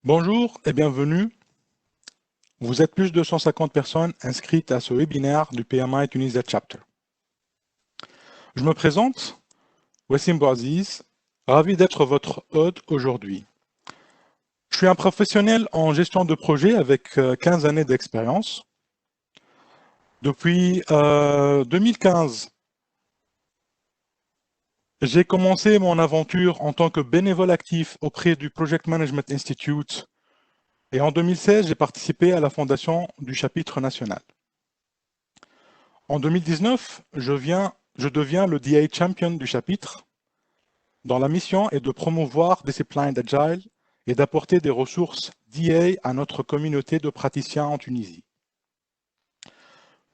Bonjour et bienvenue. Vous êtes plus de 150 personnes inscrites à ce webinaire du PMI Tunisia Chapter. Je me présente, Wassim Bouaziz, ravi d'être votre hôte aujourd'hui. Je suis un professionnel en gestion de projet avec 15 années d'expérience. Depuis 2015, j'ai commencé mon aventure en tant que bénévole actif auprès du Project Management Institute et en 2016, j'ai participé à la fondation du chapitre national. En 2019, je deviens le DA Champion du chapitre, dont la mission est de promouvoir Discipline Agile et d'apporter des ressources DA à notre communauté de praticiens en Tunisie.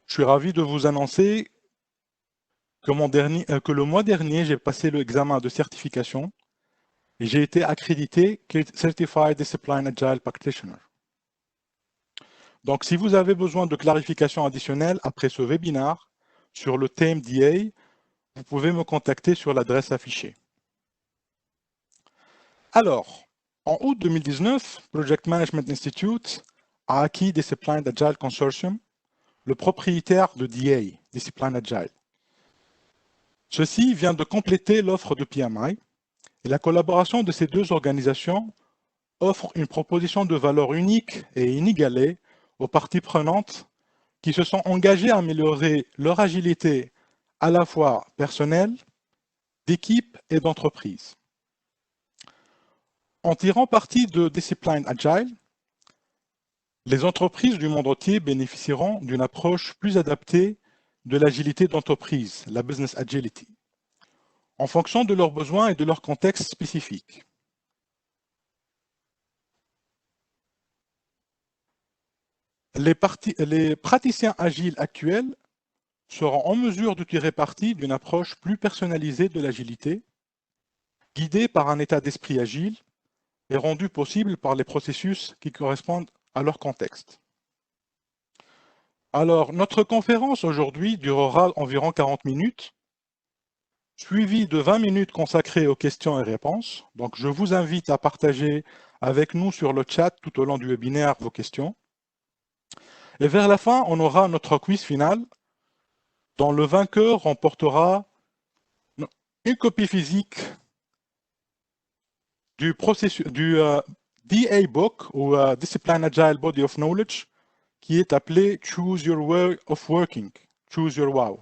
Je suis ravi de vous annoncer que le mois dernier, j'ai passé l'examen de certification et j'ai été accrédité Certified Discipline Agile Practitioner. Donc, si vous avez besoin de clarifications additionnelles après ce webinaire sur le thème DA, vous pouvez me contacter sur l'adresse affichée. Alors, en août 2019, Project Management Institute a acquis Discipline Agile Consortium, le propriétaire de DA, Discipline Agile. Ceci vient de compléter l'offre de PMI et la collaboration de ces deux organisations offre une proposition de valeur unique et inégalée aux parties prenantes qui se sont engagées à améliorer leur agilité à la fois personnelle, d'équipe et d'entreprise. En tirant parti de Discipline Agile, les entreprises du monde entier bénéficieront d'une approche plus adaptée de l'agilité d'entreprise, la business agility, en fonction de leurs besoins et de leur contexte spécifique. Les praticiens agiles actuels seront en mesure de tirer parti d'une approche plus personnalisée de l'agilité, guidée par un état d'esprit agile et rendue possible par les processus qui correspondent à leur contexte. Alors, notre conférence aujourd'hui durera environ 40 minutes, suivie de 20 minutes consacrées aux questions et réponses. Donc, je vous invite à partager avec nous sur le chat tout au long du webinaire vos questions. Et vers la fin, on aura notre quiz final, dont le vainqueur remportera une copie physique du DA Book ou Discipline Agile Body of Knowledge, qui est appelé Choose Your Way of Working, Choose Your Wow.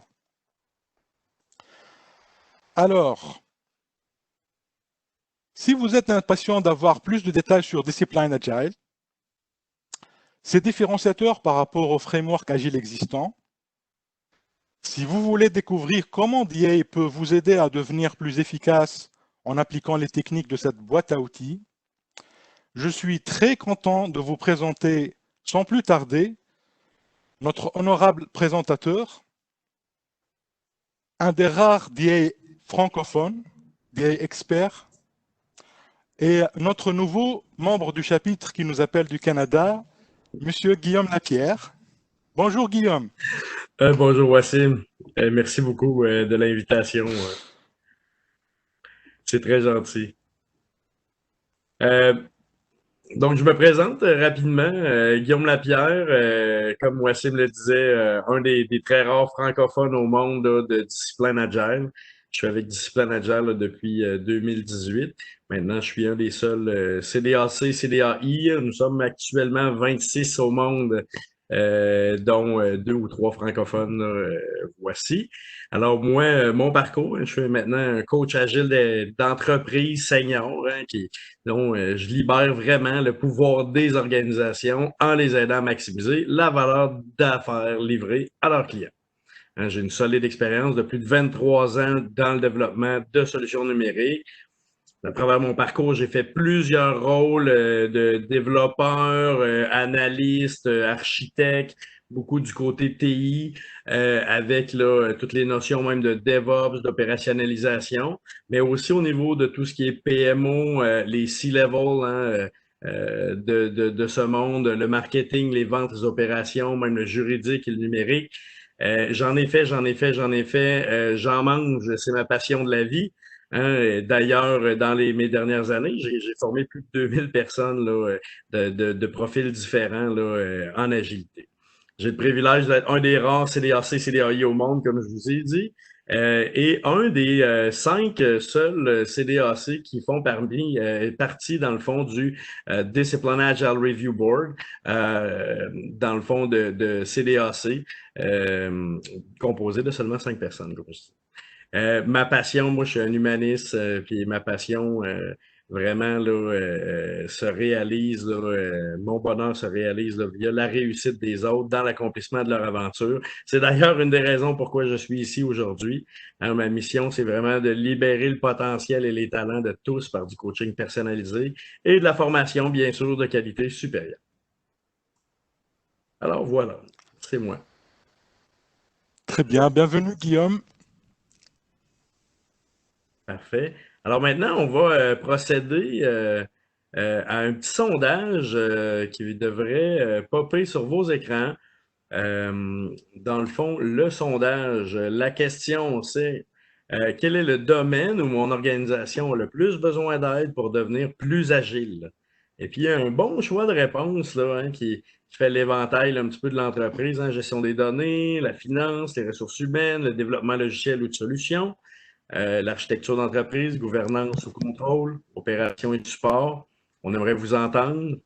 Alors, si vous êtes impatient d'avoir plus de détails sur Discipline Agile, ses différenciateurs par rapport au framework agile existant, si vous voulez découvrir comment DA peut vous aider à devenir plus efficace en appliquant les techniques de cette boîte à outils, je suis très content de vous présenter, sans plus tarder, notre honorable présentateur, un des rares DA francophones, DA experts, et notre nouveau membre du chapitre qui nous appelle du Canada, Monsieur Guillaume Lapierre. Bonjour Guillaume. Bonjour Wassim. Merci beaucoup de l'invitation. C'est très gentil. Euh, donc, je me présente rapidement. Guillaume Lapierre, comme Wassim le disait, un des très rares francophones au monde là, de discipline agile. Je suis avec Discipline Agile là, depuis 2018. Maintenant, je suis un des seuls CDAC, CDAI. Nous sommes actuellement 26 au monde, dont 2 ou 3 francophones. Voici. Alors moi, mon parcours, je suis maintenant un coach agile d'entreprise senior, dont je libère vraiment le pouvoir des organisations en les aidant à maximiser la valeur d'affaires livrée à leurs clients. J'ai une solide expérience de plus de 23 ans dans le développement de solutions numériques. À travers mon parcours, j'ai fait plusieurs rôles de développeur, analyste, architecte, beaucoup du côté TI, avec là, toutes les notions même de DevOps, d'opérationnalisation, mais aussi au niveau de tout ce qui est PMO, les C-level de ce monde, le marketing, les ventes, les opérations, même le juridique et le numérique. J'en ai fait, j'en mange, c'est ma passion de la vie. Hein. D'ailleurs, dans mes dernières années, j'ai formé plus de 2000 personnes là, de profils différents là, en agilité. J'ai le privilège d'être un des rares CDAC, CDAI au monde, comme je vous ai dit, et un des 5 seuls CDAC qui font partie, dans le fond, du Discipline Agile Review Board, dans le fond de CDAC, composé de seulement 5 personnes, comme je dis. Ma passion, moi, je suis un humaniste, puis ma passion, vraiment, là, se réalise, là, mon bonheur se réalise là, via la réussite des autres dans l'accomplissement de leur aventure. C'est d'ailleurs une des raisons pourquoi je suis ici aujourd'hui. Hein, ma mission, c'est vraiment de libérer le potentiel et les talents de tous par du coaching personnalisé et de la formation, bien sûr, de qualité supérieure. Alors voilà, c'est moi. Très bien, bienvenue Guillaume. Parfait. Alors maintenant, on va procéder à un petit sondage qui devrait popper sur vos écrans. Dans le fond, le sondage, la question, c'est quel est le domaine où mon organisation a le plus besoin d'aide pour devenir plus agile? Et puis, il y a un bon choix de réponse là, hein, qui fait l'éventail un petit peu de l'entreprise, hein, gestion des données, la finance, les ressources humaines, le développement logiciel ou de solutions, l'architecture d'entreprise, gouvernance ou contrôle, opération et support. On aimerait vous entendre.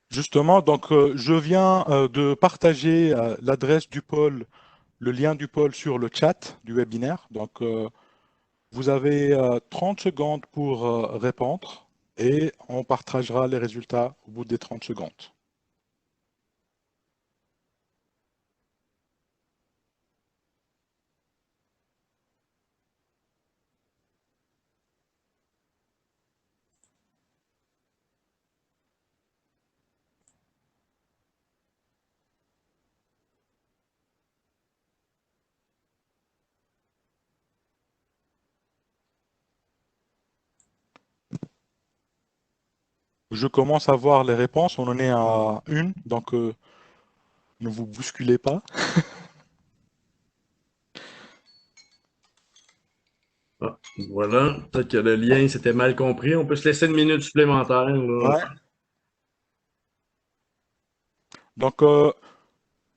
Justement, donc je viens de partager l'adresse du pôle, le lien du pôle sur le chat du webinaire. Donc vous avez 30 secondes pour répondre et on partagera les résultats au bout des 30 secondes. Je commence à voir les réponses, on en est à une, donc ne vous bousculez pas. Ah, voilà, peut-être que le lien s'était mal compris. On peut se laisser une minute supplémentaire, là. Ouais. Donc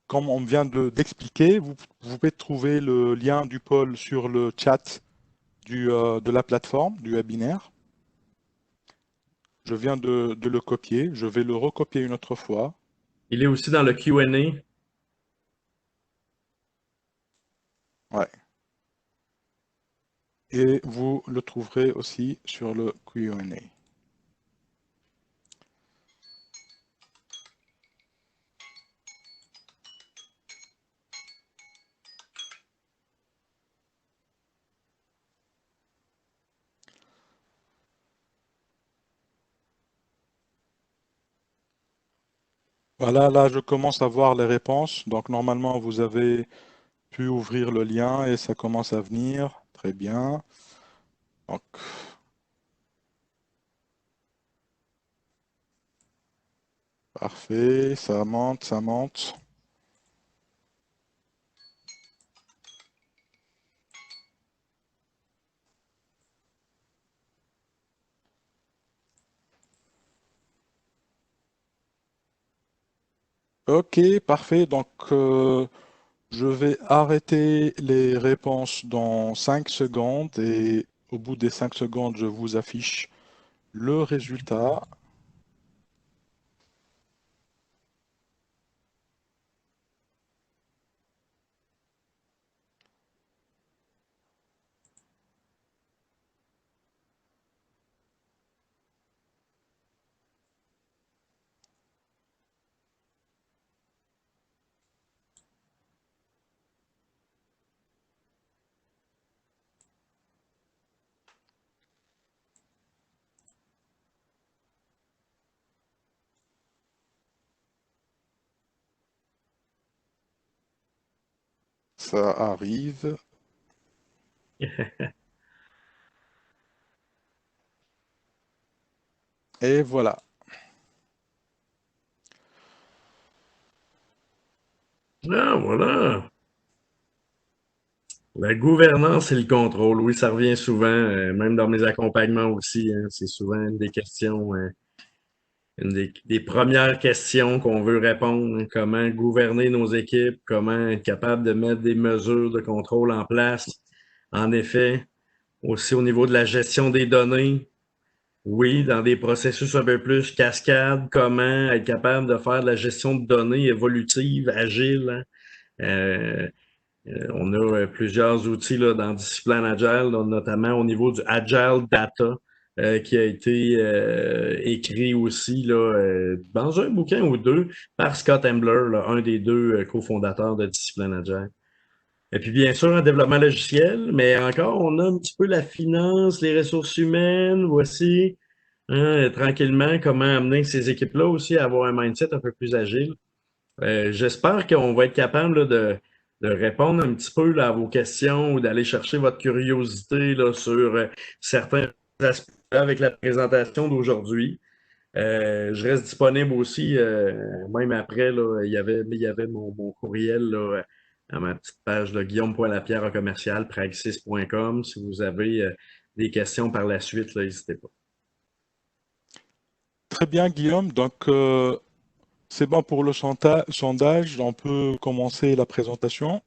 comme on vient d'expliquer, vous pouvez trouver le lien du pôle sur le chat de la plateforme, du webinaire. Je viens de le copier, je vais le recopier une autre fois. Il est aussi dans le Q&A. Ouais. Et vous le trouverez aussi sur le Q&A. Voilà, là je commence à voir les réponses. Donc normalement vous avez pu ouvrir le lien et ça commence à venir. Très bien. Donc, parfait, ça monte, ça monte. Ok, parfait. Donc, je vais arrêter les réponses dans 5 secondes et au bout des 5 secondes, je vous affiche le résultat. Ça arrive. Et voilà. Ah, voilà. La gouvernance et le contrôle, oui, ça revient souvent, même dans mes accompagnements aussi, hein, c'est souvent une des questions, une des premières questions qu'on veut répondre, hein, comment gouverner nos équipes, comment être capable de mettre des mesures de contrôle en place. En effet, aussi au niveau de la gestion des données, oui, dans des processus un peu plus cascade, comment être capable de faire de la gestion de données évolutive, agile, hein. On a plusieurs outils là, dans Discipline Agile, notamment au niveau du Agile Data, qui a été écrit aussi là, dans un bouquin ou deux par Scott Embler, là, un des deux cofondateurs de Discipline Agile. Et puis bien sûr, un développement logiciel, mais encore, on a un petit peu la finance, les ressources humaines, voici, hein, tranquillement, comment amener ces équipes-là aussi à avoir un mindset un peu plus agile. J'espère qu'on va être capable là, de répondre un petit peu là, à vos questions ou d'aller chercher votre curiosité là, sur certains aspects avec la présentation d'aujourd'hui. Je reste disponible aussi, même après, là, il y avait mon courriel là, à ma petite page de Guillaume.lapierre commercial, praxis.com. Si vous avez des questions par la suite, n'hésitez pas. Très bien, Guillaume. Donc, c'est bon pour le sondage. On peut commencer la présentation.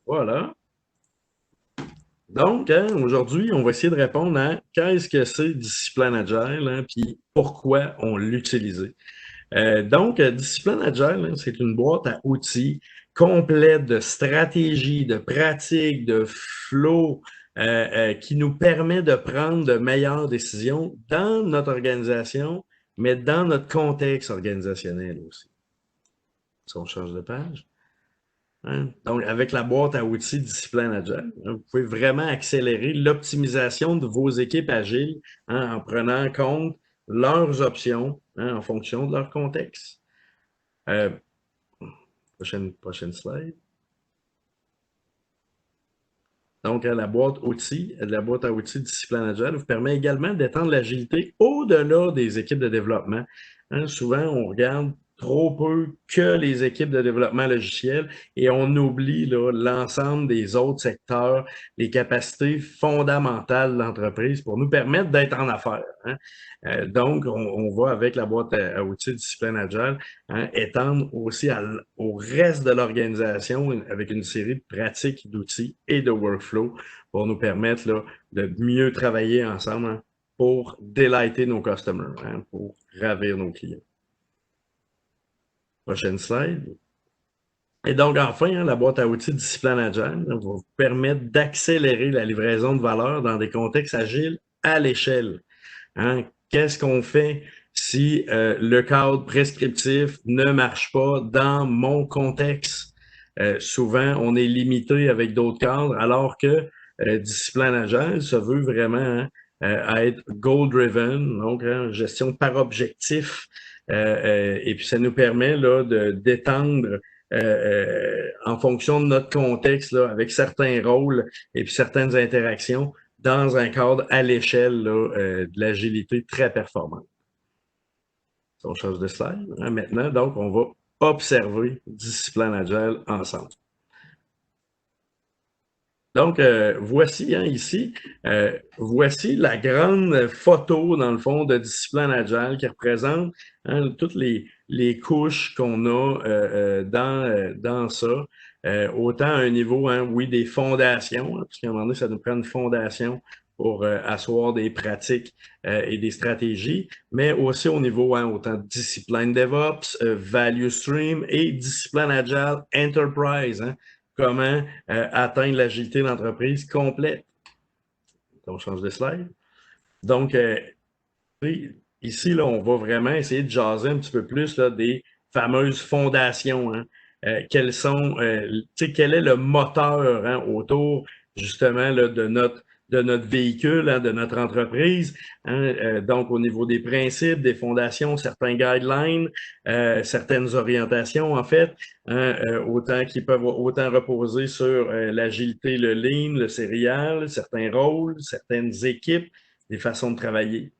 Voilà. Donc, hein, aujourd'hui, on va essayer de répondre à qu'est-ce que c'est Discipline Agile, hein, puis pourquoi on l'utilise. Donc, Discipline Agile, hein, c'est une boîte à outils complète de stratégies, de pratiques, de flow qui nous permet de prendre de meilleures décisions dans notre organisation, mais dans notre contexte organisationnel aussi. Si on change de page. Hein? Donc, avec la boîte à outils Discipline Agile, hein, vous pouvez vraiment accélérer l'optimisation de vos équipes agiles, hein, en prenant en compte leurs options, hein, en fonction de leur contexte. Euh, prochaine slide. Donc, la boîte à outils Discipline Agile vous permet également d'étendre l'agilité au-delà des équipes de développement. Hein, souvent, on regarde trop peu que les équipes de développement logiciel et on oublie l'ensemble des autres secteurs, les capacités fondamentales de l'entreprise pour nous permettre d'être en affaires. Hein. Donc, on va avec la boîte à outils Discipline Agile, hein, étendre aussi au reste de l'organisation avec une série de pratiques, d'outils et de workflows pour nous permettre là, de mieux travailler ensemble, hein, pour delighter nos customers, hein, pour ravir nos clients. Prochaine slide. Et donc, enfin, hein, la boîte à outils Discipline Agile hein, va vous permettre d'accélérer la livraison de valeur dans des contextes agiles à l'échelle. Hein? Qu'est-ce qu'on fait si le cadre prescriptif ne marche pas dans mon contexte? Souvent, on est limité avec d'autres cadres, alors que Discipline Agile se veut vraiment hein, à être goal-driven, donc hein, gestion par objectif. Et puis, ça nous permet là, d'étendre en fonction de notre contexte, là, avec certains rôles et puis certaines interactions, dans un cadre à l'échelle de l'agilité très performante. On change de slide hein, maintenant. Donc, on va observer Discipline Agile ensemble. Donc, voici hein, ici, voici la grande photo, dans le fond, de Discipline Agile qui représente hein, toutes les couches qu'on a dans ça. Autant à un niveau, hein, oui, des fondations, hein, parce qu'à un moment donné, ça nous prend une fondation pour asseoir des pratiques et des stratégies, mais aussi au niveau, hein, autant de discipline DevOps, Value Stream et discipline Agile Enterprise. Hein, comment atteindre l'agilité d'entreprise complète. On change de slide. Donc, ici, là, on va vraiment essayer de jaser un petit peu plus là, des fameuses fondations. Hein. Quels sont, quel est le moteur hein, autour justement là, de notre véhicule, hein, de notre entreprise. Hein, donc, au niveau des principes, des fondations, certains guidelines, certaines orientations, en fait, hein, autant qui peuvent autant reposer sur l'agilité, le lean, le céréal, certains rôles, certaines équipes, des façons de travailler.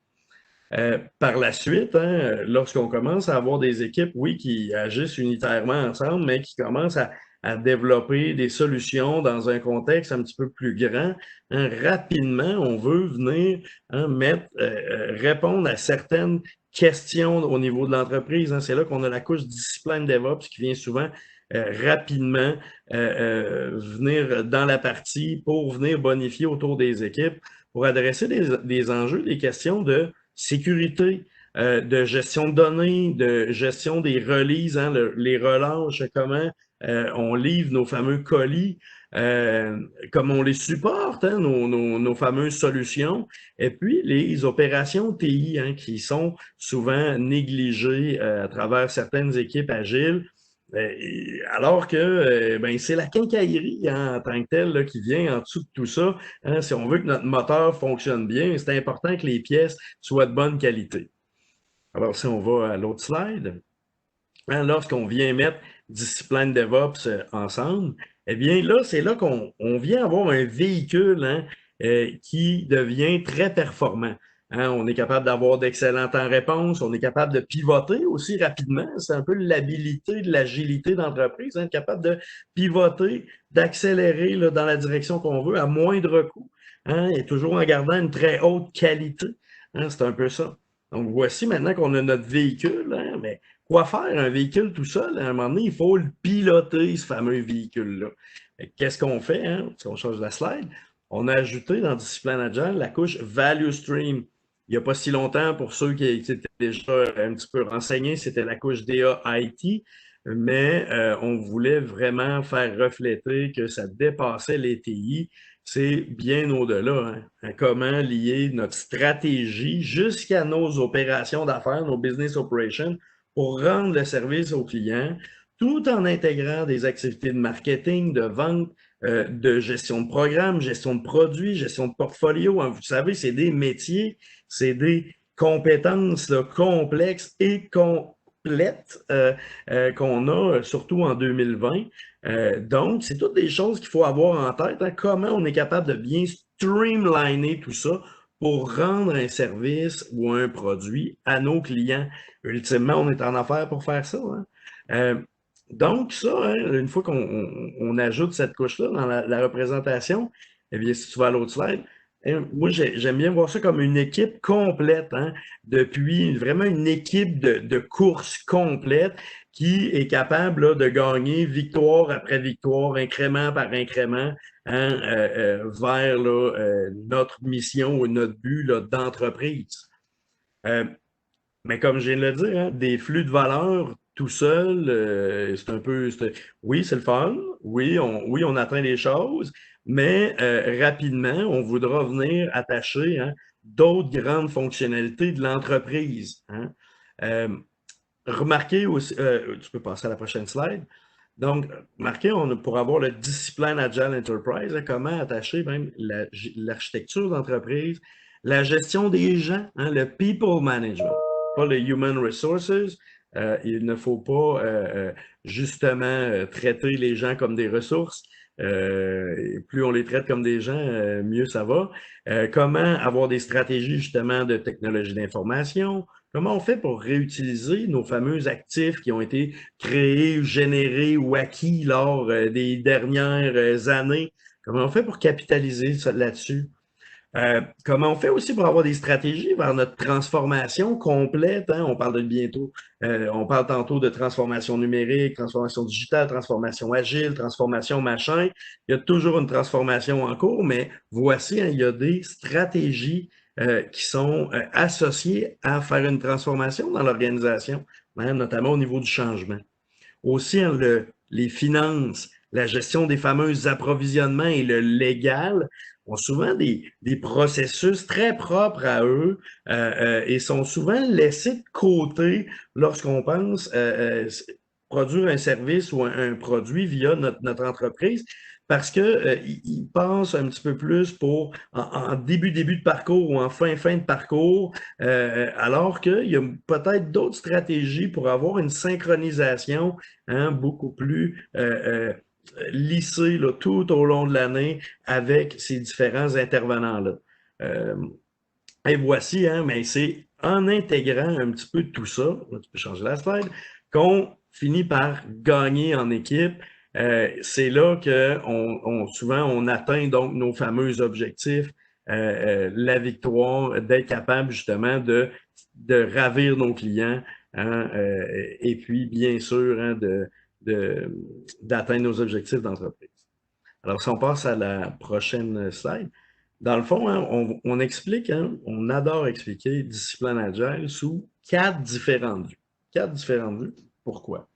Par la suite, hein, lorsqu'on commence à avoir des équipes, oui, qui agissent unitairement ensemble, mais qui commencent à développer des solutions dans un contexte un petit peu plus grand. Hein, rapidement, on veut venir répondre à certaines questions au niveau de l'entreprise. Hein. C'est là qu'on a la couche discipline DevOps qui vient souvent rapidement venir dans la partie pour venir bonifier autour des équipes, pour adresser des enjeux, des questions de sécurité, de gestion de données, de gestion des releases, hein, les relâches, comment on livre nos fameux colis, comme on les supporte, hein, nos fameuses solutions, et puis les opérations TI hein, qui sont souvent négligées à travers certaines équipes agiles. Alors que ben, c'est la quincaillerie hein, en tant que telle là, qui vient en dessous de tout ça. Hein, si on veut que notre moteur fonctionne bien, c'est important que les pièces soient de bonne qualité. Alors, si on va à l'autre slide, hein, lorsqu'on vient mettre discipline DevOps ensemble, eh bien là, c'est là qu'on vient avoir un véhicule hein, qui devient très performant. Hein, on est capable d'avoir d'excellents temps-réponse, on est capable de pivoter aussi rapidement. C'est un peu l'habilité de l'agilité d'entreprise, hein, être capable de pivoter, d'accélérer dans la direction qu'on veut à moindre coût, hein, et toujours en gardant une très haute qualité. Hein, c'est un peu ça. Donc, voici maintenant qu'on a notre véhicule, hein, mais quoi faire un véhicule tout seul? À un moment donné, il faut le piloter, ce fameux véhicule-là. Qu'est-ce qu'on fait? Hein? Si on change la slide, on a ajouté dans Discipline Agile la couche Value Stream. Il n'y a pas si longtemps, pour ceux qui étaient déjà un petit peu renseignés, c'était la couche DA IT, mais on voulait vraiment faire refléter que ça dépassait les TI. C'est bien au-delà. Hein? Comment lier notre stratégie jusqu'à nos opérations d'affaires, nos business operations, pour rendre le service aux clients, tout en intégrant des activités de marketing, de vente, de gestion de programme, gestion de produits, gestion de portfolio. Hein. Vous savez, c'est des métiers, c'est des compétences là, complexes et complètes qu'on a, surtout en 2020. Donc, c'est toutes des choses qu'il faut avoir en tête. Hein. Comment on est capable de bien streamliner tout ça pour rendre un service ou un produit à nos clients. Ultimement, on est en affaires pour faire ça. Hein. Donc, ça, hein, une fois qu'on ajoute cette couche-là dans la représentation, eh bien, si tu vas à l'autre slide, hein, moi, j'aime bien voir ça comme une équipe complète, hein, depuis vraiment une équipe de course complète qui est capable là, de gagner victoire après victoire, incrément par incrément, hein, vers là, notre mission ou notre but d'entreprise. Mais comme je viens de le dire, hein, des flux de valeur tout seul, c'est un peu. Oui, c'est le fun. Oui, on atteint les choses, mais rapidement, on voudra venir attacher hein, d'autres grandes fonctionnalités de l'entreprise. Hein. Remarquez aussi, tu peux passer à la prochaine slide. Donc, remarquez, pour avoir le discipline Agile Enterprise, hein, comment attacher même l'architecture d'entreprise, la gestion des gens, hein, le people management, pas le human resources. Il ne faut pas justement traiter les gens comme des ressources. Plus on les traite comme des gens, mieux ça va. Comment avoir des stratégies justement de technologie d'information? Comment on fait pour réutiliser nos fameux actifs qui ont été créés, générés ou acquis lors des dernières années? Comment on fait pour capitaliser là-dessus? Comment on fait aussi pour avoir des stratégies vers notre transformation complète? Hein? On parle tantôt de transformation numérique, transformation digitale, transformation agile, transformation machin. Il y a toujours une transformation en cours, mais voici, hein, il y a des stratégies qui sont associées à faire une transformation dans l'organisation, hein, notamment au niveau du changement. Aussi, hein, les finances, la gestion des fameux approvisionnements et le légal ont souvent des processus très propres à eux et sont souvent laissés de côté lorsqu'on pense produire un service ou un produit via notre entreprise parce qu'ils pensent un petit peu plus pour en début de parcours ou en fin de parcours, alors qu'il y a peut-être d'autres stratégies pour avoir une synchronisation hein, beaucoup plus lissée là, tout au long de l'année avec ces différents intervenants-là. Et voici, hein, mais c'est en intégrant un petit peu tout ça, tu peux changer la slide, qu'on finit par gagner en équipe c'est là que souvent on atteint donc nos fameux objectifs, la victoire, d'être capable justement de ravir nos clients, hein, et puis bien sûr hein, d'atteindre nos objectifs d'entreprise. Alors, si on passe à la prochaine slide, dans le fond, hein, on explique, hein, on adore expliquer discipline agile sous 4 différentes vues. 4 différentes vues. Pourquoi?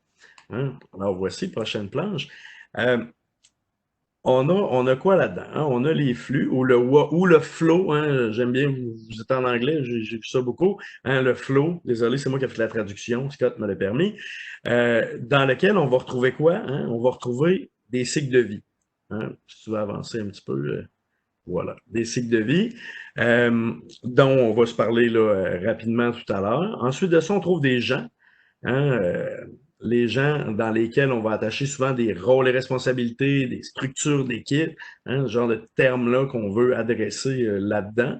Hein? Alors, voici la prochaine planche. On a quoi là-dedans? Hein? On a les flux ou le flow. Hein? J'aime bien, vous êtes en anglais, j'ai vu ça beaucoup. Hein? Le flow, désolé, c'est moi qui ai fait la traduction, Scott me l'a permis. Dans lequel on va retrouver quoi? Hein? On va retrouver des cycles de vie. Hein? Si tu veux avancer un petit peu, voilà, des cycles de vie, dont on va se parler là, rapidement tout à l'heure. Ensuite de ça, on trouve des gens. Hein, les gens dans lesquels on va attacher souvent des rôles et responsabilités, des structures d'équipe, hein, ce genre de termes-là qu'on veut adresser là-dedans.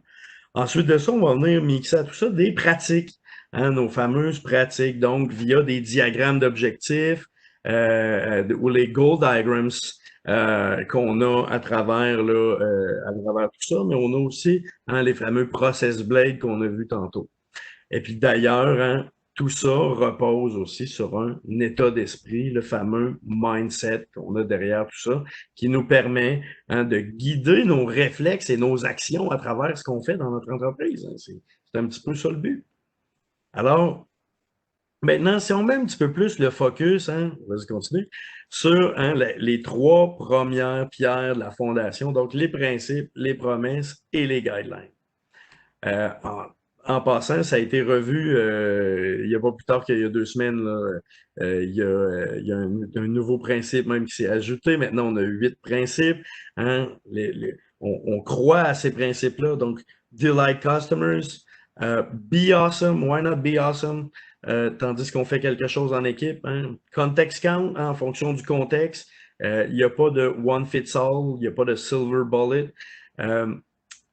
Ensuite de ça, on va venir mixer à tout ça des pratiques, hein, nos fameuses pratiques, donc via des diagrammes d'objectifs ou les goal diagrams qu'on a à travers, là, à travers tout ça, mais on a aussi hein, les fameux process blades qu'on a vus tantôt. Et puis d'ailleurs, hein, tout ça repose aussi sur un état d'esprit, le fameux mindset qu'on a derrière tout ça, qui nous permet hein, de guider nos réflexes et nos actions à travers ce qu'on fait dans notre entreprise. Hein. C'est un petit peu ça le but. Alors, maintenant, si on met un petit peu plus le focus, hein, vas-y, continue, sur hein, les 3 premières pierres de la fondation, donc les principes, les promesses et les guidelines. En passant, ça a été revu il n'y a pas plus tard qu'il y a 2 semaines. Là, il y a un nouveau principe même qui s'est ajouté. Maintenant, on a 8 principes. Hein, on croit à ces principes-là. Donc, delight customers, be awesome, why not be awesome? Tandis qu'on fait quelque chose en équipe. Hein. Context count, hein, en fonction du contexte. Il n'y a pas de one fits all, il n'y a pas de silver bullet.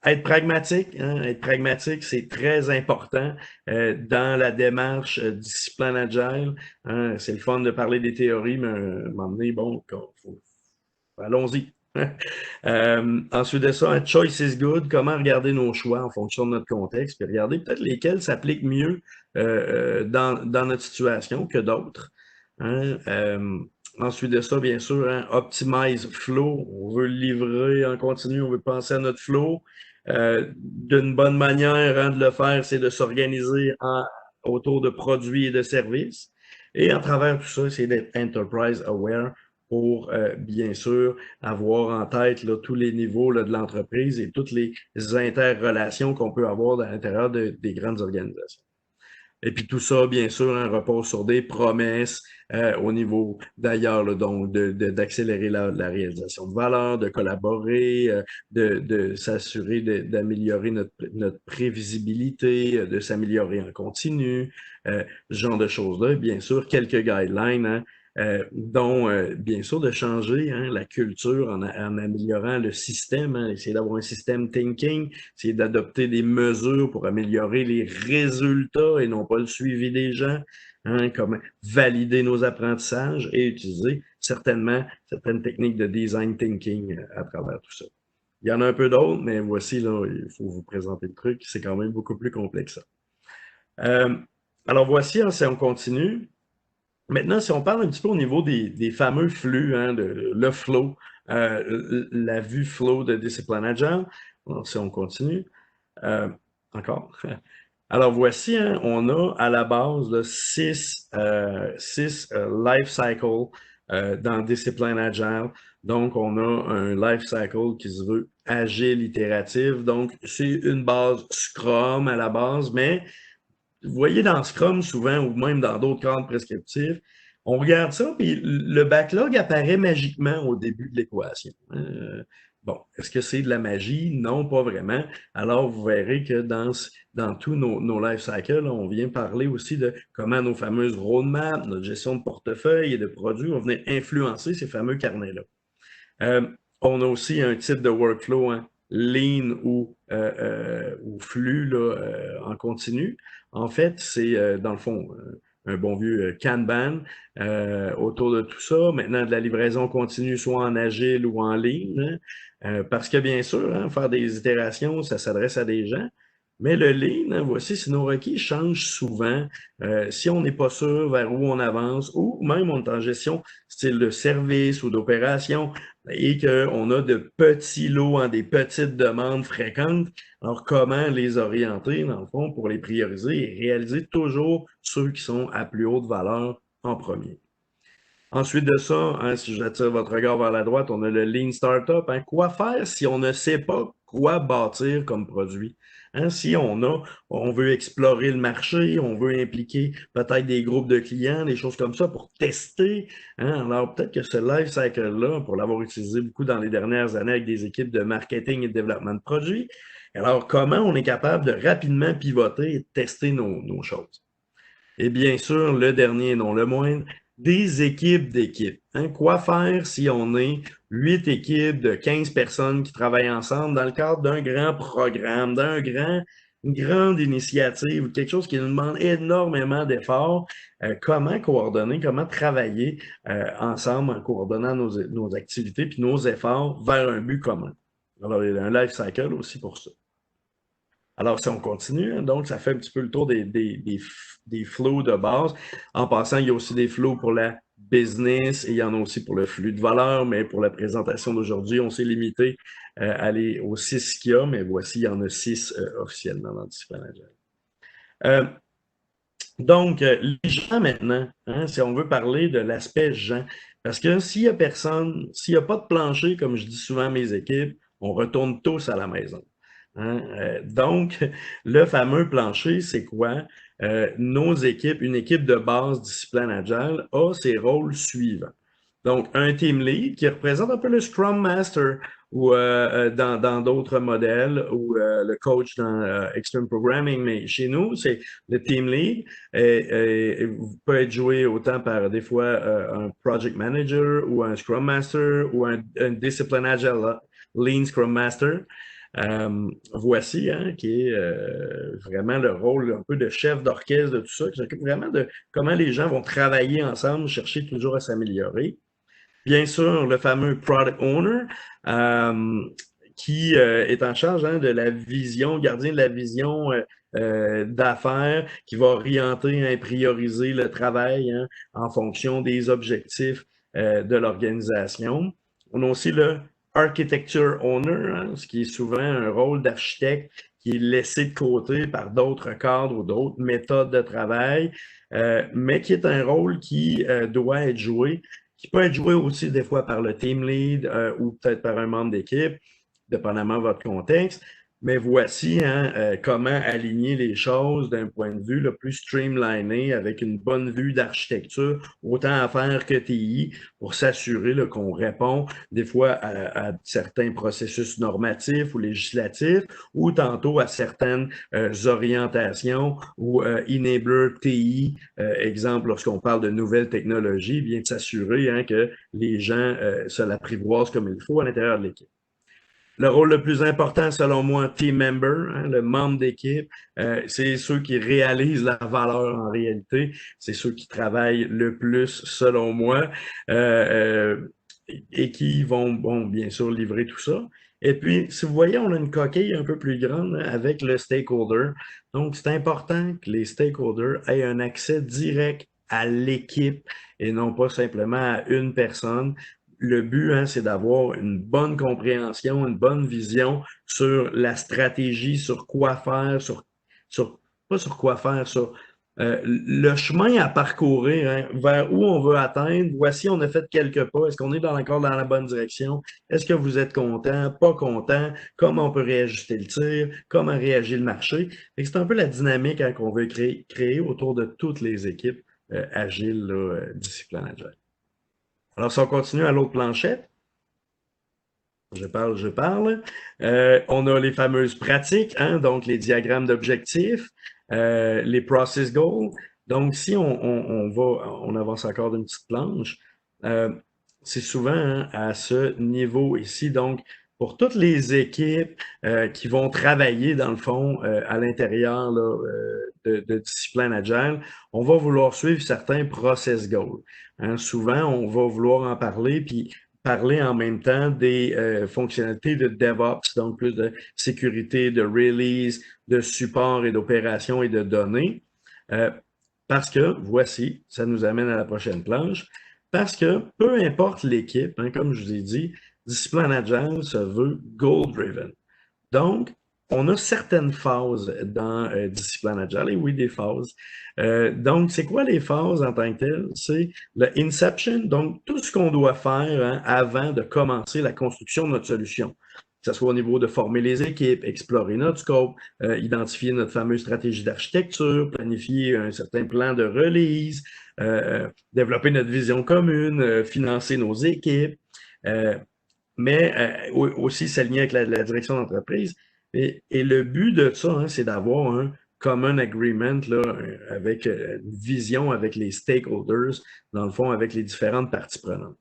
Être pragmatique, c'est très important dans la démarche discipline agile. Hein, c'est le fun de parler des théories, mais à un moment donné, bon, allons-y. Ensuite de ça, choice is good, comment regarder nos choix en fonction de notre contexte, puis regarder peut-être lesquels s'appliquent mieux dans notre situation que d'autres. Hein, ensuite de ça, bien sûr, hein, optimize flow. On veut livrer en continu, on veut penser à notre flow. D'une bonne manière hein, de le faire, c'est de s'organiser autour de produits et de services. Et à travers tout ça, c'est d'être enterprise aware pour, bien sûr, avoir en tête là, tous les niveaux là, de l'entreprise et toutes les interrelations qu'on peut avoir à l'intérieur des grandes organisations. Et puis tout ça, bien sûr, hein, repose sur des promesses au niveau d'ailleurs, donc d'accélérer la réalisation de valeur, de collaborer, de s'assurer d'améliorer notre prévisibilité, de s'améliorer en continu, ce genre de choses-là. Bien sûr, quelques guidelines, hein, dont, bien sûr, de changer hein, la culture en améliorant le système, hein, essayer d'avoir un système thinking, essayer d'adopter des mesures pour améliorer les résultats et non pas le suivi des gens, hein, comme valider nos apprentissages et utiliser certainement certaines techniques de design thinking à travers tout ça. Il y en a un peu d'autres, mais voici, là, il faut vous présenter le truc, c'est quand même beaucoup plus complexe. Alors voici, hein, si on continue, maintenant, si on parle un petit peu au niveau des fameux flux, hein, le flow, la vue flow de Discipline Agile, alors, si on continue, encore. Alors voici, hein, on a à la base là, 6 life cycles dans Discipline Agile. Donc, on a un life cycle qui se veut agile, itératif. Donc, c'est une base Scrum à la base, mais vous voyez dans Scrum souvent, ou même dans d'autres cadres prescriptifs, on regarde ça, puis le backlog apparaît magiquement au début de l'équation. Bon, est-ce que c'est de la magie? Non, pas vraiment. Alors, vous verrez que dans tous nos life cycles, on vient parler aussi de comment nos fameuses roadmaps, notre gestion de portefeuille et de produits vont venir influencer ces fameux carnets-là. On a aussi un type de workflow, hein, lean ou flux là, en continu. En fait, c'est dans le fond un bon vieux Kanban autour de tout ça. Maintenant, de la livraison continue, soit en agile ou en ligne, hein, parce que bien sûr, hein, faire des itérations, ça s'adresse à des gens. Mais le lean, hein, voici, si nos requis changent souvent, si on n'est pas sûr vers où on avance, ou même on est en gestion style de service ou d'opération, et qu'on a de petits lots, des petites demandes fréquentes, alors comment les orienter, dans le fond, pour les prioriser et réaliser toujours ceux qui sont à plus haute valeur en premier. Ensuite de ça, hein, si j'attire votre regard vers la droite, on a le Lean Startup. Hein. Quoi faire si on ne sait pas quoi bâtir comme produit? Hein, si on veut explorer le marché, on veut impliquer peut-être des groupes de clients, des choses comme ça pour tester. Hein. Alors peut-être que ce life cycle-là, pour l'avoir utilisé beaucoup dans les dernières années avec des équipes de marketing et de développement de produits, alors comment on est capable de rapidement pivoter et tester nos choses? Et bien sûr, le dernier, non le moindre, des équipes d'équipes. Hein? Quoi faire si on est 8 équipes de 15 personnes qui travaillent ensemble dans le cadre d'un grand programme, une grande initiative, quelque chose qui nous demande énormément d'efforts. Comment coordonner, comment travailler ensemble en coordonnant nos activités puis nos efforts vers un but commun. Alors, il y a un life cycle aussi pour ça. Alors, si on continue, hein, donc ça fait un petit peu le tour des flows de base. En passant, il y a aussi des flows pour la business et il y en a aussi pour le flux de valeur, mais pour la présentation d'aujourd'hui, on s'est limité à aller aux 6 qu'il y a, mais voici, il y en a 6 officiellement dans le Discipline Agile. Donc, les gens maintenant, hein, si on veut parler de l'aspect gens, parce que s'il n'y a personne, s'il n'y a pas de plancher, comme je dis souvent à mes équipes, on retourne tous à la maison. Hein? Donc, le fameux plancher, c'est quoi? Nos équipes, une équipe de base Discipline Agile a ses rôles suivants. Donc, un team lead qui représente un peu le Scrum Master ou dans d'autres modèles ou le coach dans Extreme Programming, mais chez nous, c'est le team lead peut être joué autant par des fois un project manager ou un Scrum Master ou un Discipline Agile Lean Scrum Master. Voici, hein, qui est vraiment le rôle un peu de chef d'orchestre de tout ça, qui s'occupe vraiment de comment les gens vont travailler ensemble, chercher toujours à s'améliorer. Bien sûr, le fameux Product Owner, qui est en charge hein, de la vision, gardien de la vision d'affaires, qui va orienter et prioriser le travail hein, en fonction des objectifs de l'organisation. On a aussi le Architecture Owner, hein, ce qui est souvent un rôle d'architecte qui est laissé de côté par d'autres cadres ou d'autres méthodes de travail, mais qui est un rôle qui doit être joué, qui peut être joué aussi des fois par le team lead ou peut-être par un membre d'équipe, dépendamment de votre contexte. Mais voici hein, comment aligner les choses d'un point de vue le plus streamliné avec une bonne vue d'architecture, autant à faire que TI, pour s'assurer qu'on répond des fois à certains processus normatifs ou législatifs, ou tantôt à certaines orientations ou enabler TI, exemple, lorsqu'on parle de nouvelles technologies, bien de s'assurer hein, que les gens se l'apprivoisent comme il faut à l'intérieur de l'équipe. Le rôle le plus important, selon moi, team member, hein, le membre d'équipe, c'est ceux qui réalisent la valeur en réalité. C'est ceux qui travaillent le plus, selon moi, et qui vont, bon, bien sûr, livrer tout ça. Et puis, si vous voyez, on a une coquille un peu plus grande hein, avec le stakeholder. Donc, c'est important que les stakeholders aient un accès direct à l'équipe et non pas simplement à une personne. Le but, hein, c'est d'avoir une bonne compréhension, une bonne vision sur la stratégie, sur quoi faire, pas sur quoi faire, sur le chemin à parcourir, hein, vers où on veut atteindre. Voici, on a fait quelques pas. Est-ce qu'on est encore dans la bonne direction? Est-ce que vous êtes content, pas content? Comment on peut réajuster le tir? Comment réagir le marché? C'est un peu la dynamique hein, qu'on veut créer autour de toutes les équipes agiles, là, Discipline Agile. Alors, si on continue à l'autre planchette, je parle. On a les fameuses pratiques, hein, donc les diagrammes d'objectifs, les process goals. Donc, si on avance encore d'une petite planche, c'est souvent hein, à ce niveau ici, donc pour toutes les équipes qui vont travailler, dans le fond, à l'intérieur de discipline agile, on va vouloir suivre certains process goals. Hein, souvent, on va vouloir en parler, puis parler en même temps des fonctionnalités de DevOps, donc plus de sécurité, de release, de support et d'opération et de données. Parce que, voici, ça nous amène à la prochaine planche, parce que peu importe l'équipe, hein, comme je vous ai dit, Discipline Agile se veut goal-driven. Donc, on a certaines phases dans Discipline Agile, et oui, des phases. Donc, c'est quoi les phases en tant que telles? C'est le inception, donc tout ce qu'on doit faire hein, avant de commencer la construction de notre solution. Que ce soit au niveau de former les équipes, explorer notre scope, identifier notre fameuse stratégie d'architecture, planifier un certain plan de release, développer notre vision commune, financer nos équipes, mais aussi s'aligner avec la direction d'entreprise. Et le but de ça, hein, c'est d'avoir un common agreement là, avec une vision avec les stakeholders, dans le fond, avec les différentes parties prenantes.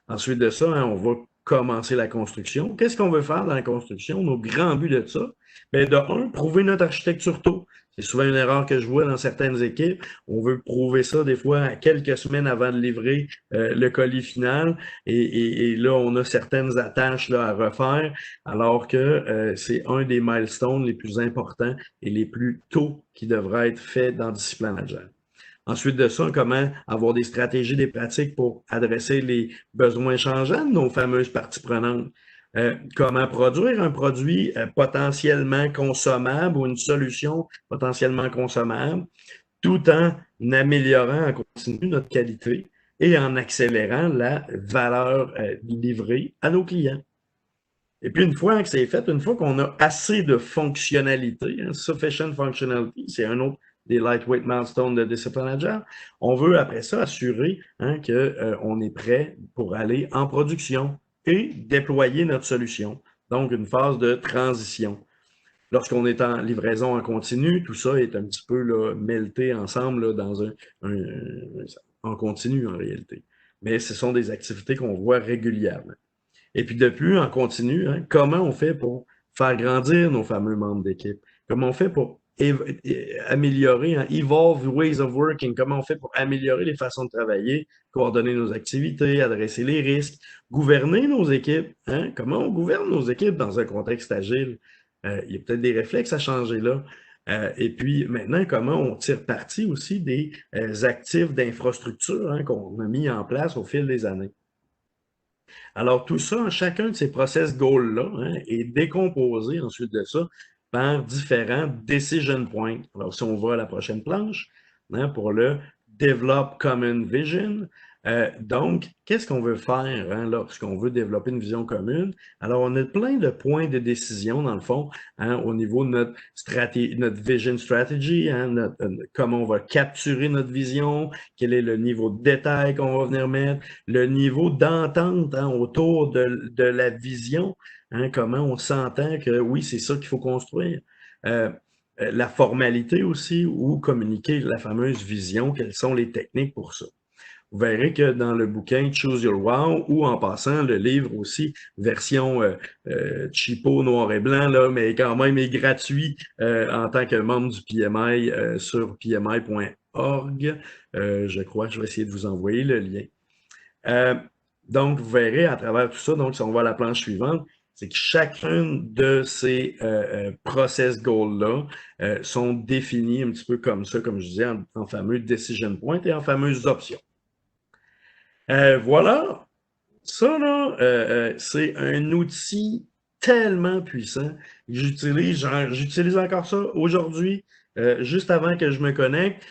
Ensuite de ça, hein, on va commencer la construction. Qu'est-ce qu'on veut faire dans la construction? Nos grands buts de ça, bien, de un, prouver notre architecture tôt. C'est souvent une erreur que je vois dans certaines équipes. On veut prouver ça des fois à quelques semaines avant de livrer le colis final. Et là, on a certaines attaches là, à refaire, alors que c'est un des milestones les plus importants et les plus tôt qui devraient être faits dans Discipline Agile. Ensuite de ça, comment avoir des stratégies, des pratiques pour adresser les besoins changeants de nos fameuses parties prenantes. Comment produire un produit potentiellement consommable ou une solution potentiellement consommable, tout en améliorant en continu notre qualité et en accélérant la valeur livrée à nos clients. Et puis, une fois que c'est fait, une fois qu'on a assez de fonctionnalités, hein, sufficient functionality, c'est un autre des lightweight milestones de Discipline Agile, on veut après ça assurer hein, qu'on est prêt pour aller en production et déployer notre solution. Donc, une phase de transition. Lorsqu'on est en livraison en continu, tout ça est un petit peu là, melté ensemble là, dans en continu en réalité. Mais ce sont des activités qu'on voit régulièrement. Et puis depuis, en continu, hein, comment on fait pour faire grandir nos fameux membres d'équipe? Comment on fait pour améliorer, hein, evolve ways of working? Comment on fait pour améliorer les façons de travailler, coordonner nos activités, adresser les risques, gouverner nos équipes? Hein? Comment on gouverne nos équipes dans un contexte agile? Il y a peut-être des réflexes à changer là. Et puis maintenant, comment on tire parti aussi des actifs d'infrastructure hein, qu'on a mis en place au fil des années. Alors, tout ça, chacun de ces process goals-là hein, est décomposé ensuite de ça par différents decision points. Alors, si on va à la prochaine planche, hein, pour le Develop Common Vision, donc, qu'est-ce qu'on veut faire hein, lorsqu'on veut développer une vision commune? Alors, on a plein de points de décision, dans le fond, hein, au niveau de notre vision strategy, hein, comment on va capturer notre vision, quel est le niveau de détail qu'on va venir mettre, le niveau d'entente hein, autour de la vision, hein, comment on s'entend que oui, c'est ça qu'il faut construire. La formalité aussi, ou communiquer la fameuse vision, quelles sont les techniques pour ça. Vous verrez que dans le bouquin Choose Your Wow, ou en passant, le livre aussi, version cheapo, noir et blanc, là, mais quand même est gratuit en tant que membre du PMI sur pmi.org. Je crois que je vais essayer de vous envoyer le lien. Donc, vous verrez à travers tout ça, donc si on va à la planche suivante, c'est que chacun de ces process goals-là sont définis un petit peu comme ça, comme je disais, en fameux decision point et en fameuses options. Voilà, ça là, c'est un outil tellement puissant. J'utilise encore ça aujourd'hui, juste avant que je me connecte,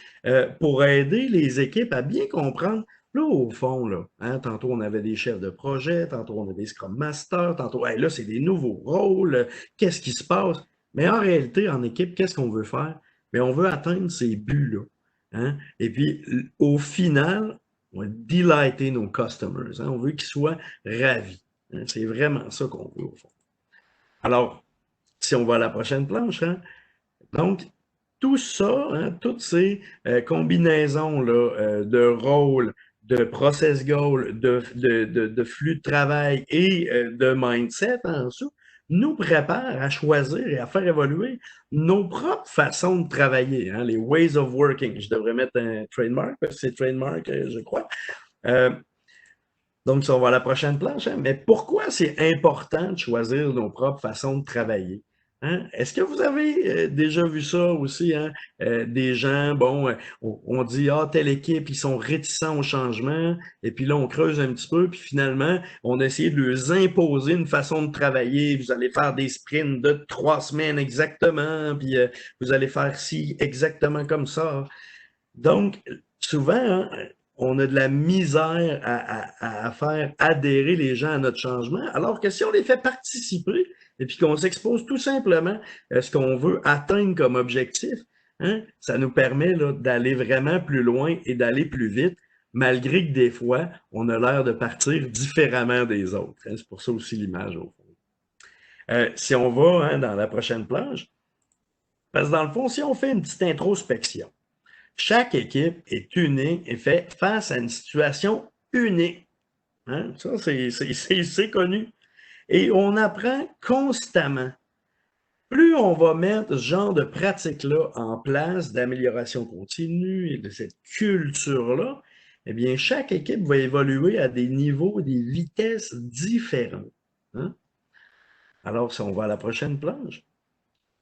pour aider les équipes à bien comprendre. Là, au fond, là, hein, tantôt on avait des chefs de projet, tantôt on avait des Scrum Masters, tantôt, hey, là, c'est des nouveaux rôles, qu'est-ce qui se passe? Mais en réalité, en équipe, qu'est-ce qu'on veut faire? Mais on veut atteindre ces buts-là. Hein? Et puis, au final, on va delighter nos customers. Hein? On veut qu'ils soient ravis. Hein? C'est vraiment ça qu'on veut, au fond. Alors, si on va à la prochaine planche, hein? Donc, tout ça, hein, toutes ces combinaisons là, de rôles, de process goals, de flux de travail et de mindset en dessous, nous prépare à choisir et à faire évoluer nos propres façons de travailler, hein, les ways of working. Je devrais mettre un trademark, parce que c'est trademark, je crois. Donc, ça, on va à la prochaine planche. Hein? Mais pourquoi c'est important de choisir nos propres façons de travailler? Hein? Est-ce que vous avez déjà vu ça aussi? Hein? Des gens, bon, on dit, ah, telle équipe, ils sont réticents au changement. Et puis là, on creuse un petit peu. Puis finalement, on a essayé de leur imposer une façon de travailler. Vous allez faire des sprints de 3 semaines exactement. Puis vous allez faire ci exactement comme ça. Donc, souvent, hein, on a de la misère à faire adhérer les gens à notre changement, alors que si on les fait participer et puis qu'on s'expose tout simplement à ce qu'on veut atteindre comme objectif, hein, ça nous permet d'aller vraiment plus loin et d'aller plus vite, malgré que des fois, on a l'air de partir différemment des autres. Hein. C'est pour ça aussi l'image, au fond. Si on va hein, dans la prochaine plage, parce que dans le fond, si on fait une petite introspection, chaque équipe est unique et fait face à une situation unique. Hein? Ça, c'est connu. Et on apprend constamment. Plus on va mettre ce genre de pratique-là en place, d'amélioration continue et de cette culture-là, eh bien, chaque équipe va évoluer à des niveaux, des vitesses différentes. Hein? Alors, si on va à la prochaine planche.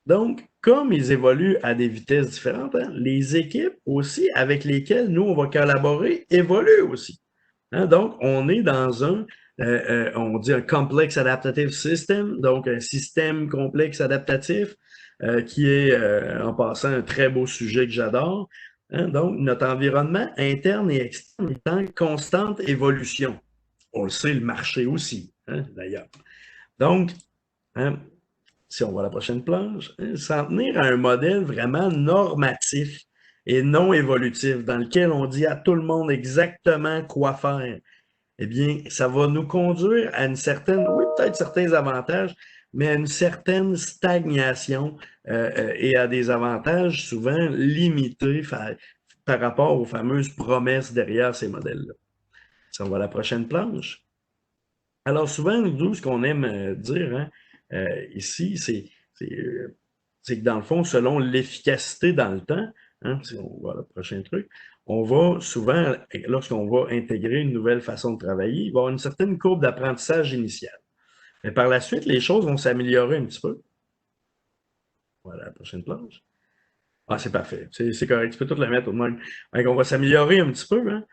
Donc, comme ils évoluent à des vitesses différentes, hein, les équipes aussi avec lesquelles nous, on va collaborer évoluent aussi. Hein, donc, on est dans on dit un complex adaptative system, donc un système complexe adaptatif qui est, en passant, un très beau sujet que j'adore. Hein, donc, notre environnement interne et externe est en constante évolution. On le sait, le marché aussi, hein, d'ailleurs. Donc, hein, si on va à la prochaine planche, hein, s'en tenir à un modèle vraiment normatif et non évolutif, dans lequel on dit à tout le monde exactement quoi faire, eh bien, ça va nous conduire à une certaine, oui, peut-être certains avantages, mais à une certaine stagnation et à des avantages souvent limités par rapport aux fameuses promesses derrière ces modèles-là. Si on va à la prochaine planche. Alors souvent, nous, ce qu'on aime dire hein, ici, c'est que dans le fond, selon l'efficacité dans le temps, hein, si on voit le prochain truc, on va souvent, lorsqu'on va intégrer une nouvelle façon de travailler, il va y avoir une certaine courbe d'apprentissage initiale. Mais par la suite, les choses vont s'améliorer un petit peu. Voilà la prochaine planche. Ah, c'est parfait. C'est correct. Tu peux tout la mettre au moins. Donc, on va s'améliorer un petit peu. Hein?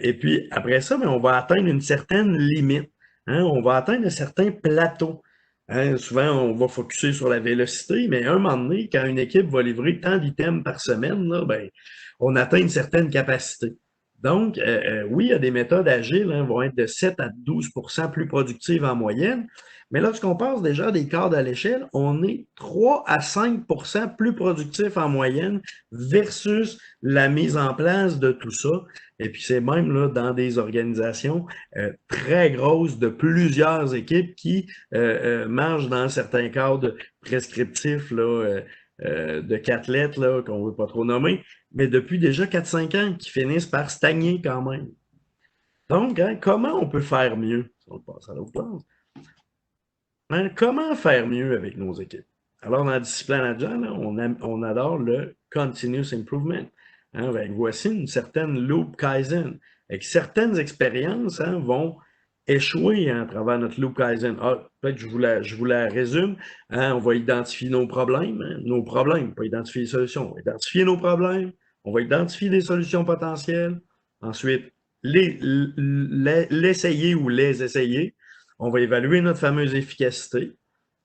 Et puis, après ça, mais on va atteindre une certaine limite. Hein? On va atteindre un certain plateau. Hein? Souvent, on va focuser sur la vélocité, mais à un moment donné, quand une équipe va livrer tant d'items par semaine, là, ben, on atteint une certaine capacité. Donc, oui, il y a des méthodes agiles hein, vont être de 7 à 12% plus productives en moyenne, mais lorsqu'on passe déjà des cadres à l'échelle, on est 3 à 5% plus productif en moyenne versus la mise en place de tout ça. Et puis c'est même là, dans des organisations très grosses de plusieurs équipes qui marchent dans certains cadres prescriptifs là, de 4 lettres là, qu'on ne veut pas trop nommer, mais depuis déjà 4-5 ans qui finissent par stagner quand même. Donc, hein, comment on peut faire mieux? On passe à l'autre place. Hein, comment faire mieux avec nos équipes? Alors, dans la discipline agile, on adore le continuous improvement. Hein, voici une certaine loop Kaizen. Avec certaines expériences hein, vont échouer hein, à travers notre loop Kaizen. Ah, peut-être que je vous la résume. Hein, on va identifier nos problèmes, pas identifier les solutions. On va identifier nos problèmes, on va identifier des solutions potentielles. Ensuite, l'essayer ou les essayer. On va évaluer notre fameuse efficacité.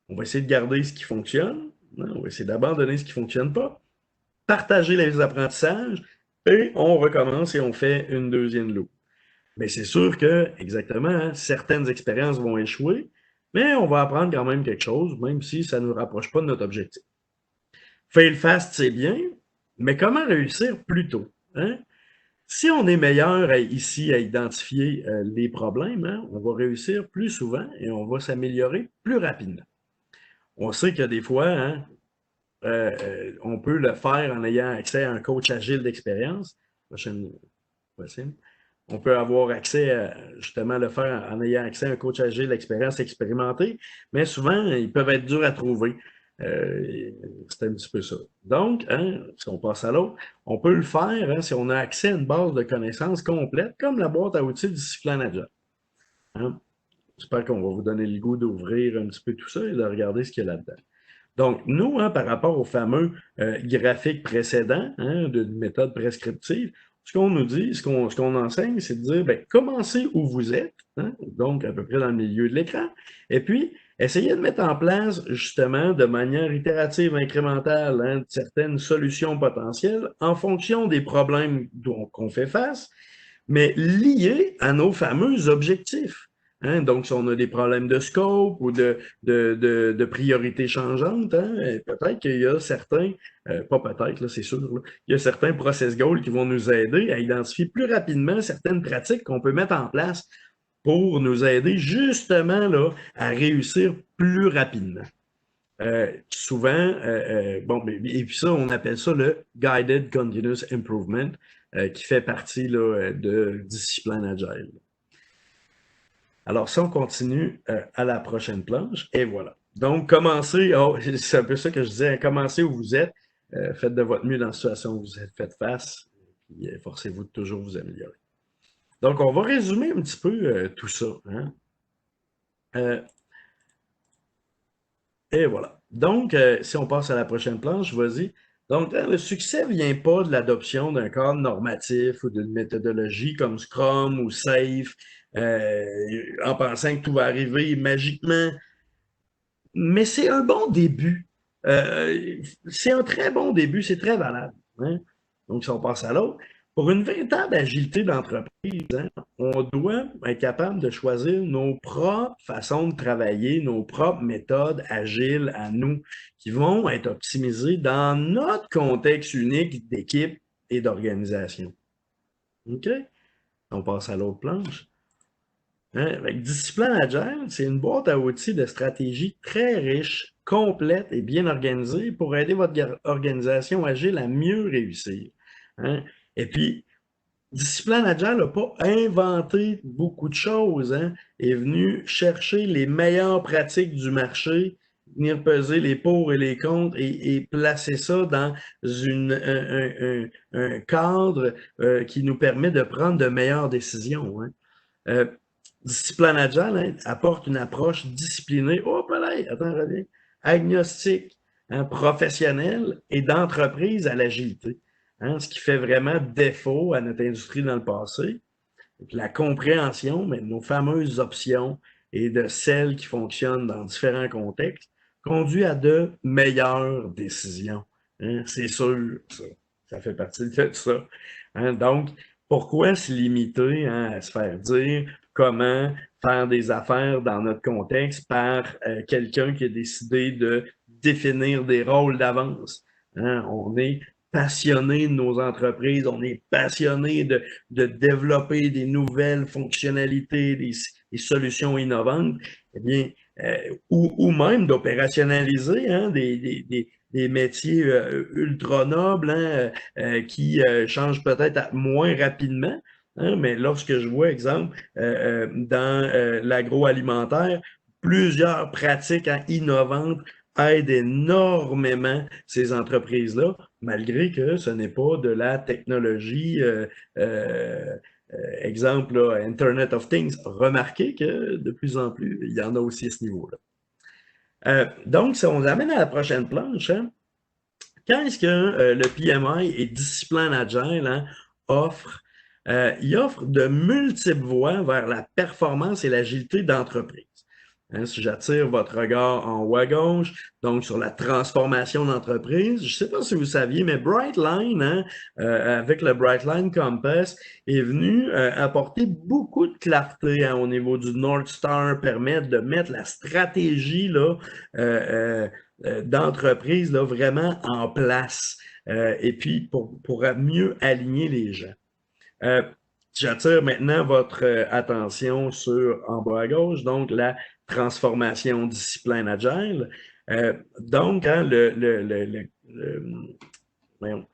On va essayer de garder ce qui fonctionne. On va essayer d'abandonner ce qui ne fonctionne pas. Partager les apprentissages. Et on recommence et on fait une deuxième loupe. Mais c'est sûr que, exactement, hein, certaines expériences vont échouer, mais on va apprendre quand même quelque chose, même si ça ne nous rapproche pas de notre objectif. Fail fast, c'est bien, mais comment réussir plus tôt? Hein? Si on est meilleur ici à identifier les problèmes, hein, on va réussir plus souvent et on va s'améliorer plus rapidement. On sait que des fois, hein, on peut le faire en ayant accès à un coach agile d'expérience. Prochaine. On peut avoir accès à, justement, le faire en ayant accès à un coach agile d'expérience expérimentée, mais souvent, ils peuvent être durs à trouver. C'est un petit peu ça. Donc, hein, si on passe à l'autre, on peut le faire hein, si on a accès à une base de connaissances complète, comme la boîte à outils Discipline Agile. Hein? J'espère qu'on va vous donner le goût d'ouvrir un petit peu tout ça et de regarder ce qu'il y a là-dedans. Donc, nous, hein, par rapport au fameux graphique précédent hein, de méthode prescriptive, ce qu'on nous dit, ce qu'on enseigne, c'est de dire, ben, commencez où vous êtes, hein, donc à peu près dans le milieu de l'écran, et puis essayez de mettre en place, justement, de manière itérative, incrémentale, hein, certaines solutions potentielles en fonction des problèmes qu'on fait face, mais liées à nos fameux objectifs. Hein, donc, si on a des problèmes de scope ou de priorités changeantes, hein, peut-être qu'il y a certains, pas peut-être, là, c'est sûr, là, il y a certains process goals qui vont nous aider à identifier plus rapidement certaines pratiques qu'on peut mettre en place pour nous aider justement là, à réussir plus rapidement. Souvent, bon, et puis ça, on appelle ça le Guided Continuous Improvement, qui fait partie là, de Discipline Agile. Alors, si on continue à la prochaine planche, et voilà. Donc, commencez, oh, c'est un peu ça que je disais, commencez où vous êtes, faites de votre mieux dans la situation où vous êtes fait face, puis forcez-vous de toujours vous améliorer. Donc, on va résumer un petit peu tout ça. Hein? Et voilà. Donc, si on passe à la prochaine planche, vas-y. Donc, le succès ne vient pas de l'adoption d'un cadre normatif ou d'une méthodologie comme Scrum ou Safe, en pensant que tout va arriver magiquement. Mais c'est un bon début. C'est un très bon début, c'est très valable. Hein? Donc, si on passe à l'autre, pour une véritable agilité d'entreprise, hein, on doit être capable de choisir nos propres façons de travailler, nos propres méthodes agiles à nous, qui vont être optimisées dans notre contexte unique d'équipe et d'organisation. OK? On passe à l'autre planche. Hein, avec Discipline Agile, c'est une boîte à outils de stratégie très riche, complète et bien organisée pour aider votre organisation agile à mieux réussir. Hein. Et puis, Discipline Agile n'a pas inventé beaucoup de choses, hein, est venu chercher les meilleures pratiques du marché, venir peser les pour et les contre et placer ça dans un cadre qui nous permet de prendre de meilleures décisions. Hein. Discipline Agile hein, apporte une approche disciplinée, attends, reviens, agnostique, hein, professionnelle et d'entreprise à l'agilité. Hein, ce qui fait vraiment défaut à notre industrie dans le passé. La compréhension mais de nos fameuses options et de celles qui fonctionnent dans différents contextes conduit à de meilleures décisions. Hein, c'est sûr, ça fait partie de ça. Hein, donc, pourquoi se limiter hein, à se faire dire comment faire des affaires dans notre contexte par quelqu'un qui a décidé de définir des rôles d'avance? Hein, on est passionné de nos entreprises, on est passionné de développer des nouvelles fonctionnalités, des solutions innovantes, eh bien, ou même d'opérationnaliser hein, des métiers ultra nobles hein, qui changent peut-être moins rapidement. Hein, mais lorsque je vois, exemple, dans l'agroalimentaire, plusieurs pratiques hein, innovantes aident énormément ces entreprises-là, malgré que ce n'est pas de la technologie, exemple, là, Internet of Things. Remarquez que de plus en plus, il y en a aussi à ce niveau-là. Donc, si on amène à la prochaine planche, hein, quand est-ce que le PMI et Discipline Agile hein, offre? Il offre de multiples voies vers la performance et l'agilité d'entreprise. Hein, si j'attire votre regard en haut à gauche, donc sur la transformation d'entreprise, je ne sais pas si vous saviez, mais Brightline, hein, avec le Brightline Compass, est venu apporter beaucoup de clarté hein, au niveau du North Star, permettre de mettre la stratégie là, d'entreprise là, vraiment en place et puis pour mieux aligner les gens. J'attire maintenant votre attention sur en bas à gauche, donc la transformation discipline agile. Donc, hein, voyons,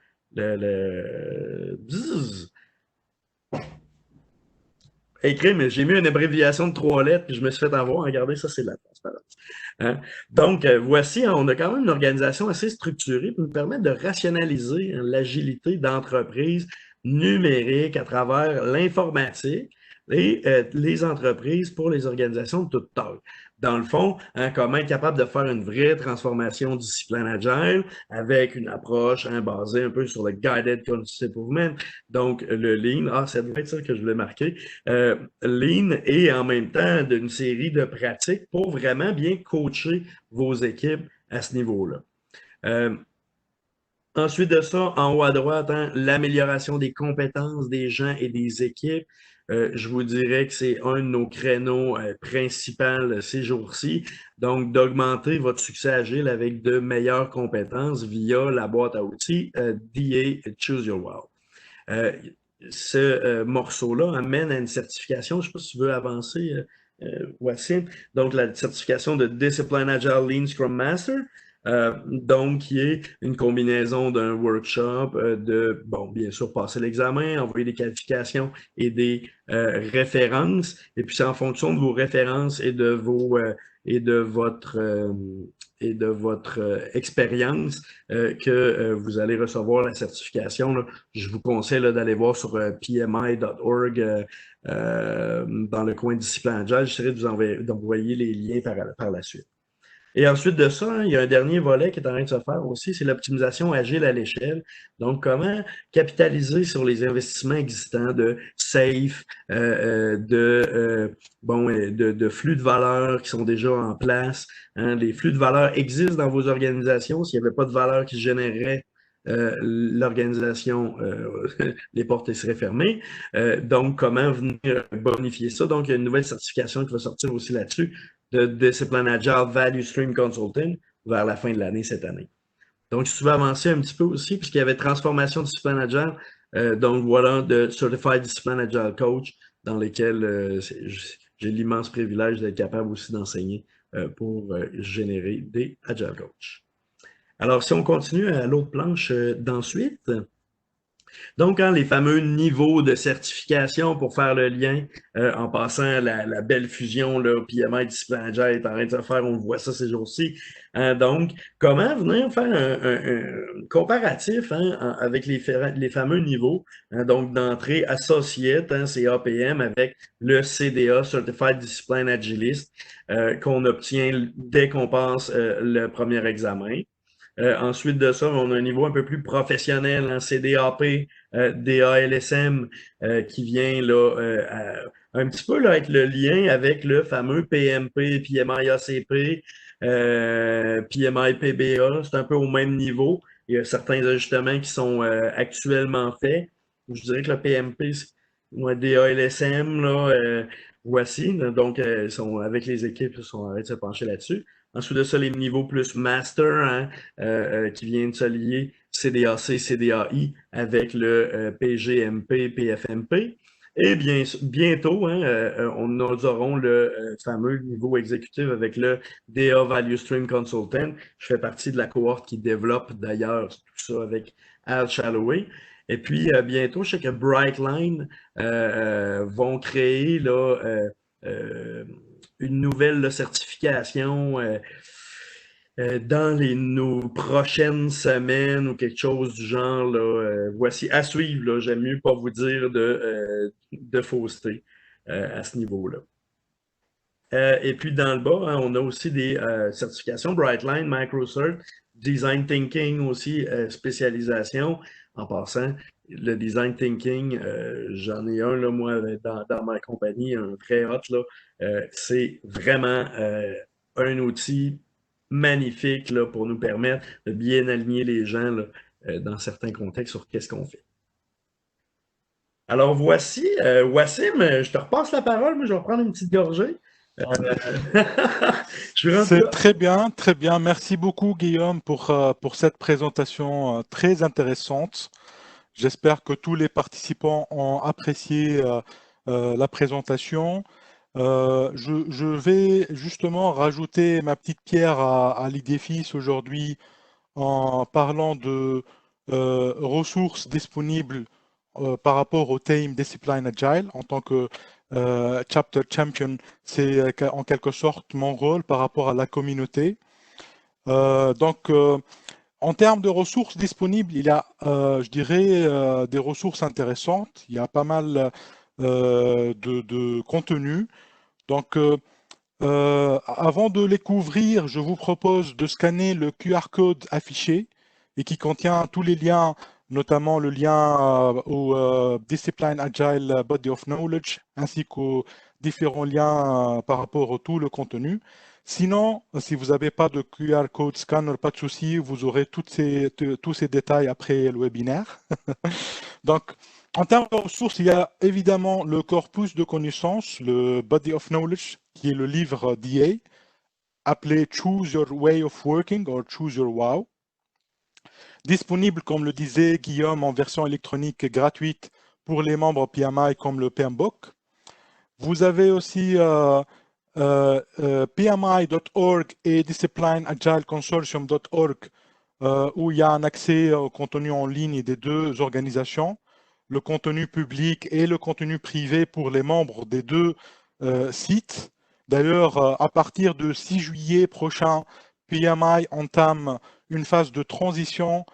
écrire, mais j'ai mis une abréviation de 3 lettres, puis je me suis fait avoir. Regardez, ça, c'est de la transparence. Hein? Donc, voici, hein, on a quand même une organisation assez structurée pour nous permettre de rationaliser hein, l'agilité d'entreprise numérique à travers l'informatique et les entreprises pour les organisations de toute taille. Dans le fond, hein, comment être capable de faire une vraie transformation discipline agile avec une approche hein, basée un peu sur le guided continuous improvement, donc le lean, ça doit être ça que je voulais marquer, lean et en même temps d'une série de pratiques pour vraiment bien coacher vos équipes à ce niveau-là. Ensuite de ça, en haut à droite, hein, l'amélioration des compétences des gens et des équipes. Je vous dirais que c'est un de nos créneaux principaux ces jours-ci. Donc, d'augmenter votre succès agile avec de meilleures compétences via la boîte à outils DA Choose Your Wow. Ce morceau-là amène à une certification. Je ne sais pas si tu veux avancer, Wassim. Donc, la certification de Discipline Agile Lean Scrum Master. Donc, qui est une combinaison d'un workshop, de, bon, bien sûr, passer l'examen, envoyer des qualifications et des références. Et puis, c'est en fonction de vos références et de vos et de votre expérience que vous allez recevoir la certification. Là. Je vous conseille d'aller voir sur pmi.org dans le coin discipline agile. J'essaierai de vous envoyer les liens par la suite. Et ensuite de ça, hein, il y a un dernier volet qui est en train de se faire aussi, c'est l'optimisation agile à l'échelle. Donc, comment capitaliser sur les investissements existants de SAFe, de flux de valeur qui sont déjà en place. Hein. Les flux de valeur existent dans vos organisations. S'il n'y avait pas de valeur qui se générerait, l'organisation, les portes seraient fermées. Donc, comment venir bonifier ça? Donc, il y a une nouvelle certification qui va sortir aussi là-dessus de Discipline Agile Value Stream Consulting vers la fin de l'année cette année. Donc, si tu veux avancer un petit peu aussi, puisqu'il y avait Transformation Discipline Agile, donc voilà, de Certified Discipline Agile Coach, dans lesquels j'ai l'immense privilège d'être capable aussi d'enseigner pour générer des Agile Coach. Alors, si on continue à l'autre planche d'ensuite, donc, hein, les fameux niveaux de certification pour faire le lien en passant la belle fusion, là, PMI Discipline Agile est en train de se faire, on voit ça ces jours-ci. Donc, comment venir faire un comparatif hein, avec les fameux niveaux, hein, donc d'entrée associate, hein, c'est APM, avec le CDA, Certified Discipline Agilist, qu'on obtient dès qu'on passe le premier examen. Ensuite de ça, on a un niveau un peu plus professionnel en CDAP, DALSM, qui vient là, un petit peu là, être le lien avec le fameux PMP, PMI-ACP, PMI-PBA. C'est un peu au même niveau. Il y a certains ajustements qui sont actuellement faits. Je dirais que le PMP, DALSM, là, voici. Donc, sont, avec les équipes, ils sont en train de se pencher là-dessus. Ensuite de ça, les niveaux plus master hein, qui viennent se lier CDAC, CDAI avec le PGMP, PFMP. Et bien, bientôt, hein, nous aurons le fameux niveau exécutif avec le DA Value Stream Consultant. Je fais partie de la cohorte qui développe d'ailleurs tout ça avec Al Shalloway. Et puis, bientôt, je sais que Brightline vont créer là, une nouvelle certification dans nos prochaines semaines ou quelque chose du genre. Là, voici à suivre. J'aime mieux pas vous dire de fausseté à ce niveau-là. Et puis dans le bas, hein, on a aussi des certifications Brightline, Microcert, Design Thinking aussi, spécialisation. En passant, le Design Thinking, j'en ai un, là, moi, dans ma compagnie, un très hot, là. C'est vraiment un outil magnifique là, pour nous permettre de bien aligner les gens là, dans certains contextes sur qu'est-ce qu'on fait. Alors voici, Wassim, je te repasse la parole, mais je vais prendre une petite gorgée. C'est très bien, très bien. Merci beaucoup, Guillaume, pour cette présentation très intéressante. J'espère que tous les participants ont apprécié la présentation. Je vais justement rajouter ma petite pierre à l'édifice aujourd'hui en parlant de ressources disponibles par rapport au Team Discipline Agile en tant que Chapter Champion, c'est en quelque sorte mon rôle par rapport à la communauté. Donc, en termes de ressources disponibles, il y a, je dirais, des ressources intéressantes. Il y a pas mal de contenu. Donc, avant de les couvrir, je vous propose de scanner le QR code affiché et qui contient tous les liens, notamment le lien au Discipline Agile Body of Knowledge, ainsi qu'aux différents liens par rapport à tout le contenu. Sinon, si vous n'avez pas de QR code scanner, pas de souci, vous aurez tous ces détails après le webinaire. Donc, en termes de ressources, il y a évidemment le corpus de connaissances, le Body of Knowledge, qui est le livre d'EA, appelé Choose Your Way of Working ou Choose Your Wow. Disponible, comme le disait Guillaume, en version électronique gratuite pour les membres PMI comme le PMBOK. Vous avez aussi PMI.org et disciplineagileconsortium.org où il y a un accès au contenu en ligne des deux organisations, le contenu public et le contenu privé pour les membres des deux sites. D'ailleurs, à partir de 6 juillet prochain, PMI entame une phase de transition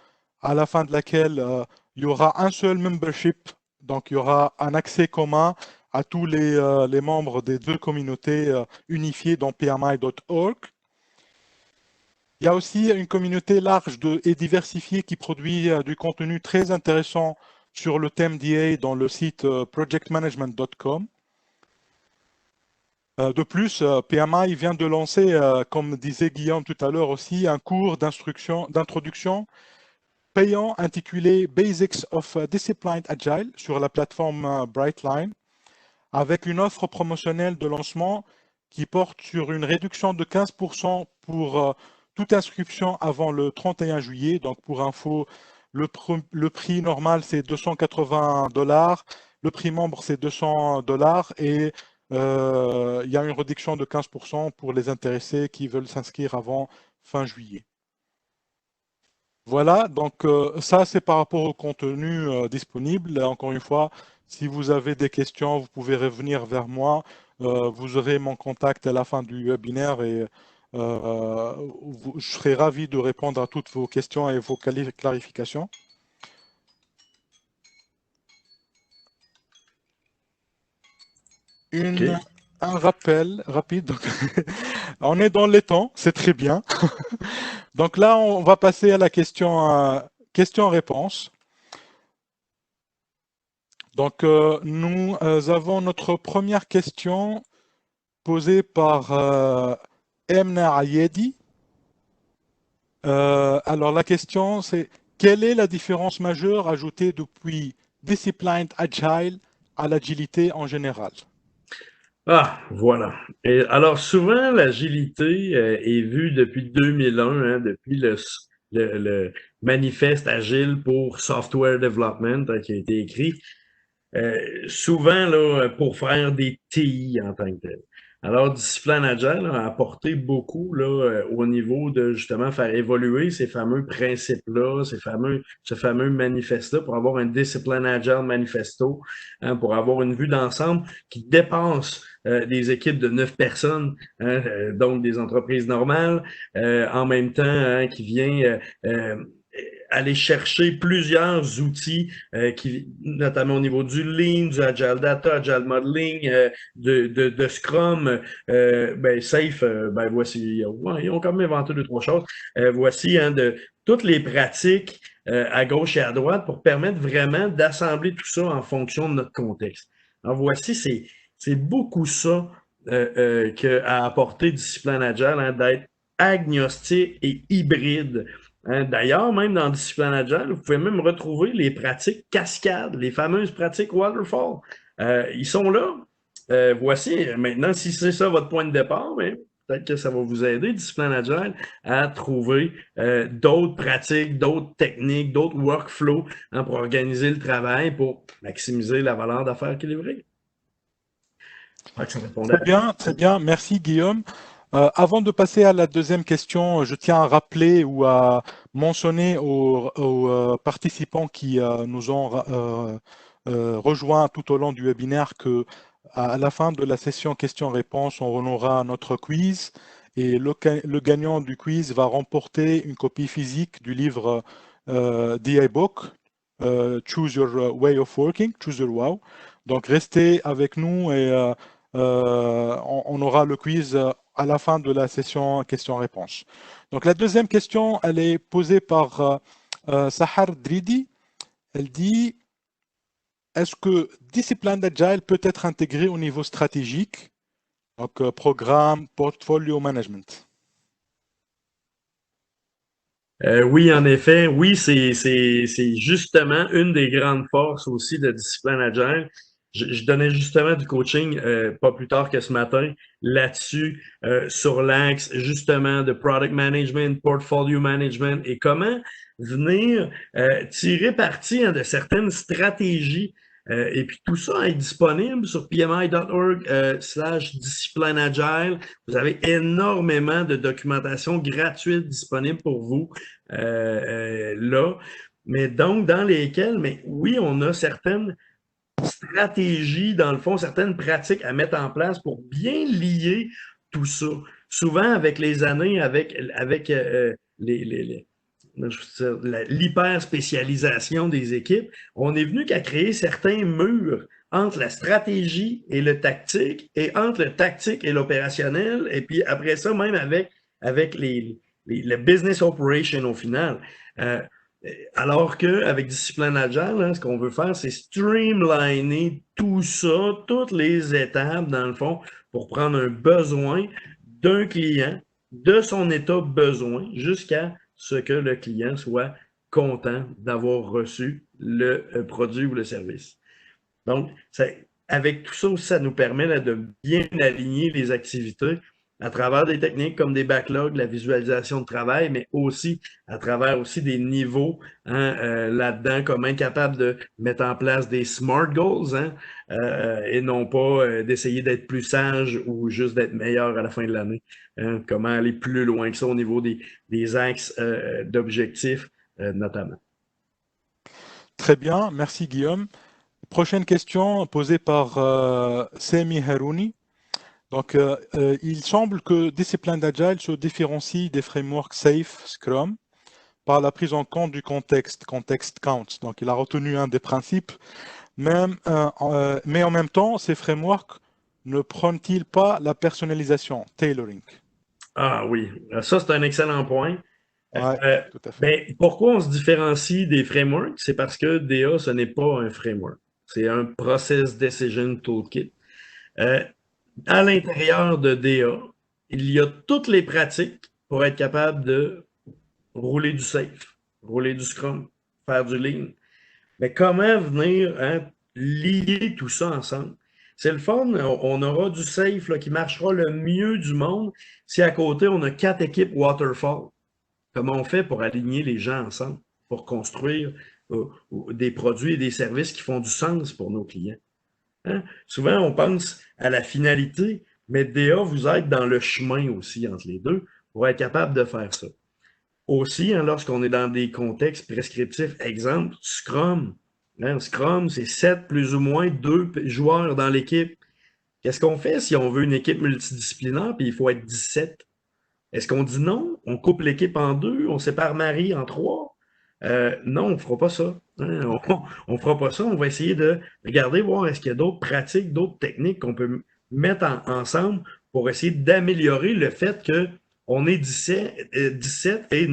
à la fin de laquelle il y aura un seul membership, donc il y aura un accès commun à tous les membres des deux communautés unifiées dans PMI.org. Il y a aussi une communauté large et diversifiée qui produit du contenu très intéressant sur le thème d'EA dans le site projectmanagement.com. De plus, PMI vient de lancer, comme disait Guillaume tout à l'heure aussi, un cours d'introduction payant intitulé Basics of Disciplined Agile sur la plateforme Brightline, avec une offre promotionnelle de lancement qui porte sur une réduction de 15% pour toute inscription avant le 31 juillet. Donc, pour info, le prix normal, c'est $280. Le prix membre, c'est $200. Et il y a une réduction de 15% pour les intéressés qui veulent s'inscrire avant fin juillet. Voilà, donc ça, c'est par rapport au contenu disponible. Encore une fois, si vous avez des questions, vous pouvez revenir vers moi. Vous aurez mon contact à la fin du webinaire et je serai ravi de répondre à toutes vos questions et vos clarifications. OK. Un rappel rapide. Donc, on est dans les temps, c'est très bien. Donc là, on va passer à la question-réponse. Donc, nous avons notre première question posée par Emna Ayedi. Alors, la question, c'est quelle est la différence majeure ajoutée depuis Disciplined Agile à l'agilité en général? Ah, voilà. Et alors, souvent, l'agilité est vue depuis 2001, hein, depuis le manifeste agile pour software development qui a été écrit. Souvent là, pour faire des TI en tant que tel. Alors, Discipline Agile a apporté beaucoup là, au niveau de justement faire évoluer ces fameux principes-là, ce fameux manifeste-là, pour avoir un Discipline Agile manifesto, hein, pour avoir une vue d'ensemble qui dépasse des équipes de 9 personnes, hein, donc des entreprises normales, en même temps, hein, qui vient aller chercher plusieurs outils, notamment au niveau du Lean, du Agile Data, Agile Modeling, de Scrum, Safe, voici, ils ont quand même inventé 2, 3 choses. Voici hein, de toutes les pratiques à gauche et à droite pour permettre vraiment d'assembler tout ça en fonction de notre contexte. Alors voici, c'est beaucoup ça qu'a apporté Discipline Agile, hein, d'être agnostique et hybride. Hein, d'ailleurs, même dans Discipline Agile, vous pouvez même retrouver les pratiques cascades, les fameuses pratiques waterfall. Ils sont là. Voici, maintenant, si c'est ça votre point de départ, mais peut-être que ça va vous aider, Discipline Agile, à trouver d'autres pratiques, d'autres techniques, d'autres workflows hein, pour organiser le travail, pour maximiser la valeur d'affaires équilibrée. J'espère que ça répondait à... Très bien. Merci Guillaume. Avant de passer à la deuxième question, je tiens à rappeler ou à mentionner aux participants qui nous ont rejoints tout au long du webinaire que À la fin de la session questions-réponses, on aura notre quiz et le gagnant du quiz va remporter une copie physique du livre The iBook, Choose Your Way of Working, Choose Your Wow. Donc restez avec nous et on aura le quiz à la fin de la session questions-réponses. Donc la deuxième question, elle est posée par Sahar Dridi. Elle dit, est-ce que Discipline Agile peut être intégré au niveau stratégique, donc programme, portfolio management? Oui, en effet, oui, c'est justement une des grandes forces aussi de Discipline Agile. Je donnais justement du coaching pas plus tard que ce matin là-dessus, sur l'axe justement de product management, portfolio management et comment venir tirer parti de certaines stratégies. Et puis tout ça est disponible sur pmi.org /discipline agile. Vous avez énormément de documentation gratuite disponible pour vous là. Mais donc, dans lesquelles, mais oui, on a certaines stratégies, dans le fond, certaines pratiques à mettre en place pour bien lier tout ça. Souvent, avec les années, avec l'hyper-spécialisation des équipes, on est venu qu'à créer certains murs entre la stratégie et le tactique, et entre le tactique et l'opérationnel, et puis après ça, même avec le business operation au final. Alors qu'avec Discipline Agile, hein, ce qu'on veut faire, c'est streamliner tout ça, toutes les étapes, dans le fond, pour prendre un besoin d'un client, de son état besoin, jusqu'à ce que le client soit content d'avoir reçu le produit ou le service. Donc, avec tout ça aussi, ça nous permet là, de bien aligner les activités à travers des techniques comme des backlogs, la visualisation de travail, mais aussi à travers aussi des niveaux hein, là-dedans, comme être capable de mettre en place des SMART goals hein, et non pas d'essayer d'être plus sage ou juste d'être meilleur à la fin de l'année. Hein, comment aller plus loin que ça au niveau des axes d'objectifs notamment. Très bien, merci Guillaume. Prochaine question posée par Semi Harouni. Donc, il semble que Discipline Agile se différencie des frameworks Safe, Scrum, par la prise en compte du contexte, context counts. Donc, il a retenu un des principes, mais en même temps, ces frameworks ne prônent-ils pas la personnalisation, tailoring? Ah oui, ça c'est un excellent point. Ouais, Euh, tout à fait. ben, pourquoi on se différencie des frameworks? C'est parce que DA, ce n'est pas un framework. C'est un Process Decision Toolkit. Euh, à l'intérieur de DA, il y a toutes les pratiques pour être capable de rouler du safe, rouler du scrum, faire du lean. Mais comment venir hein, lier tout ça ensemble? C'est le fun, on aura du safe là, qui marchera le mieux du monde si à côté on a 4 équipes waterfall. Comment on fait pour aligner les gens ensemble, pour construire des produits et des services qui font du sens pour nos clients? Hein? Souvent, on pense à la finalité, mais DA vous aide dans le chemin aussi entre les deux pour être capable de faire ça. Aussi, hein, lorsqu'on est dans des contextes prescriptifs, exemple, Scrum. Hein, Scrum, c'est 7 plus ou moins 2 joueurs dans l'équipe. Qu'est-ce qu'on fait si on veut une équipe multidisciplinaire puis il faut être 17? Est-ce qu'on dit non? On coupe l'équipe en 2, on sépare Marie en 3? Non, on ne fera pas ça. Hein, on ne fera pas ça. On va essayer de regarder, voir est-ce qu'il y a d'autres pratiques, d'autres techniques qu'on peut mettre ensemble pour essayer d'améliorer le fait qu'on est 17 et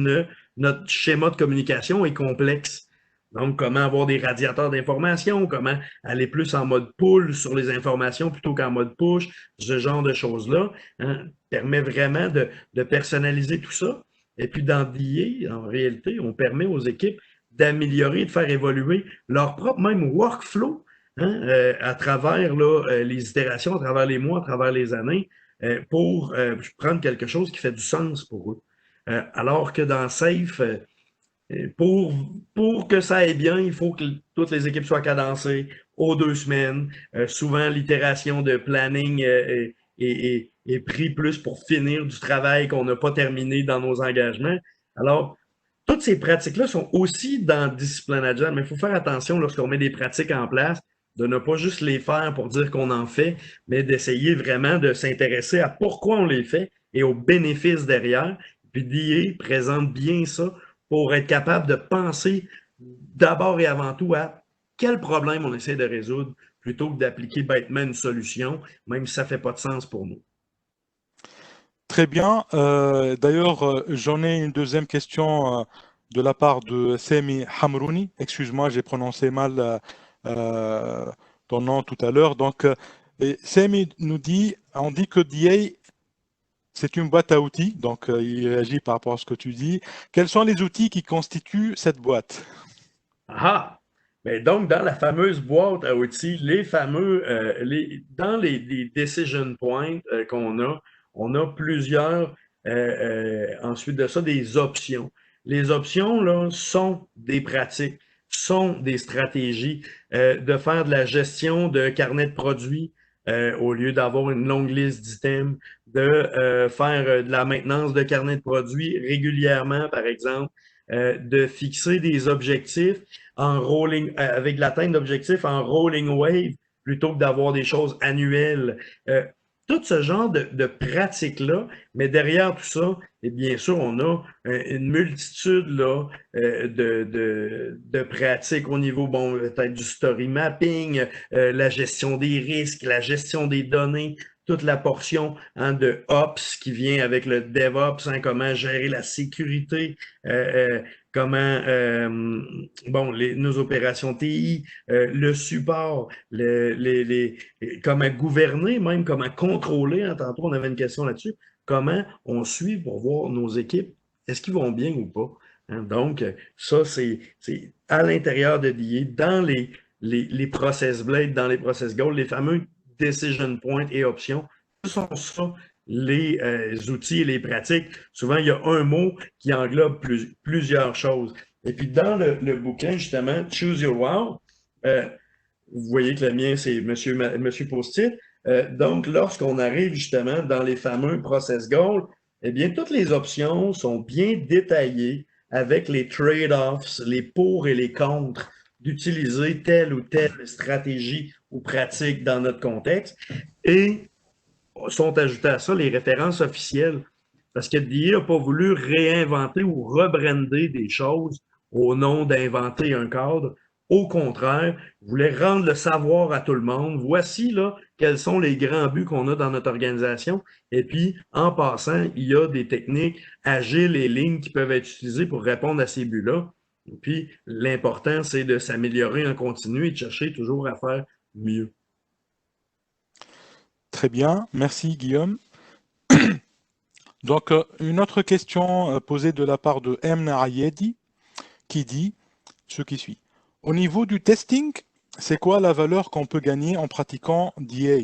notre schéma de communication est complexe. Donc, comment avoir des radiateurs d'informations, comment aller plus en mode pull sur les informations plutôt qu'en mode push, ce genre de choses-là, hein, permet vraiment de personnaliser tout ça. Et puis, dans DA, en réalité, on permet aux équipes d'améliorer, de faire évoluer leur propre même workflow hein, à travers là, les itérations, à travers les mois, à travers les années, pour prendre quelque chose qui fait du sens pour eux. Alors que dans Safe, pour que ça aille bien, il faut que toutes les équipes soient cadencées aux 2 semaines. Souvent, l'itération de planning est pris plus pour finir du travail qu'on n'a pas terminé dans nos engagements. Alors, toutes ces pratiques-là sont aussi dans Discipline Agile, mais il faut faire attention lorsqu'on met des pratiques en place de ne pas juste les faire pour dire qu'on en fait, mais d'essayer vraiment de s'intéresser à pourquoi on les fait et aux bénéfices derrière. Puis d'IA présente bien ça pour être capable de penser d'abord et avant tout à quel problème on essaie de résoudre plutôt que d'appliquer bêtement une solution, même si ça ne fait pas de sens pour nous. Très bien. D'ailleurs, j'en ai une deuxième question de la part de Semi Hamrouni. Excuse-moi, j'ai prononcé mal euh, ton nom tout à l'heure. Donc, et Semi nous dit, on dit que DA, c'est une boîte à outils. Donc, il réagit par rapport à ce que tu dis. Quels sont les outils qui constituent cette boîte? Ah! Mais donc, dans la fameuse boîte à outils, les fameux, dans les decision points on a plusieurs, ensuite de ça, des options. Les options, là, sont des pratiques, sont des stratégies, de faire de la gestion de carnet de produits, au lieu d'avoir une longue liste d'items, de faire de la maintenance de carnet de produits régulièrement, par exemple, de fixer des objectifs en rolling, avec l'atteinte d'objectifs en rolling wave plutôt que d'avoir des choses annuelles. Tout ce genre de pratiques-là, mais derrière tout ça, et bien sûr, on a une multitude là, de pratiques au niveau, bon, peut-être du story mapping, la gestion des risques, la gestion des données, toute la portion hein, de Ops qui vient avec le DevOps, hein, comment gérer la sécurité, comment bon nos opérations TI, le support, comment gouverner même, comment contrôler. Hein, tantôt on avait une question là-dessus. Comment on suit pour voir nos équipes, est-ce qu'ils vont bien ou pas? Hein, donc ça c'est à l'intérieur de DIA, dans les process blades, dans les process goals, les fameux decision points et options. Ce sont ça les outils et les pratiques. Souvent, il y a un mot qui englobe plusieurs choses. Et puis, dans le bouquin, justement, Choose Your Wow, vous voyez que le mien, c'est Monsieur Post-it. Donc, lorsqu'on arrive justement dans les fameux process goals, eh bien, toutes les options sont bien détaillées avec les trade-offs, les pour et les contre d'utiliser telle ou telle stratégie ou pratique dans notre contexte. Et sont ajoutées à ça les références officielles. Parce que DIA n'a pas voulu réinventer ou rebrander des choses au nom d'inventer un cadre. Au contraire, voulait rendre le savoir à tout le monde. Voici là quels sont les grands buts qu'on a dans notre organisation. Et puis, en passant, il y a des techniques agiles et lignes qui peuvent être utilisées pour répondre à ces buts-là. Et puis, l'important, c'est de s'améliorer en continu et de chercher toujours à faire mieux. Très bien. Merci, Guillaume. Donc, une autre question posée de la part de M. Ayedi qui dit ce qui suit. Au niveau du testing, c'est quoi la valeur qu'on peut gagner en pratiquant DA,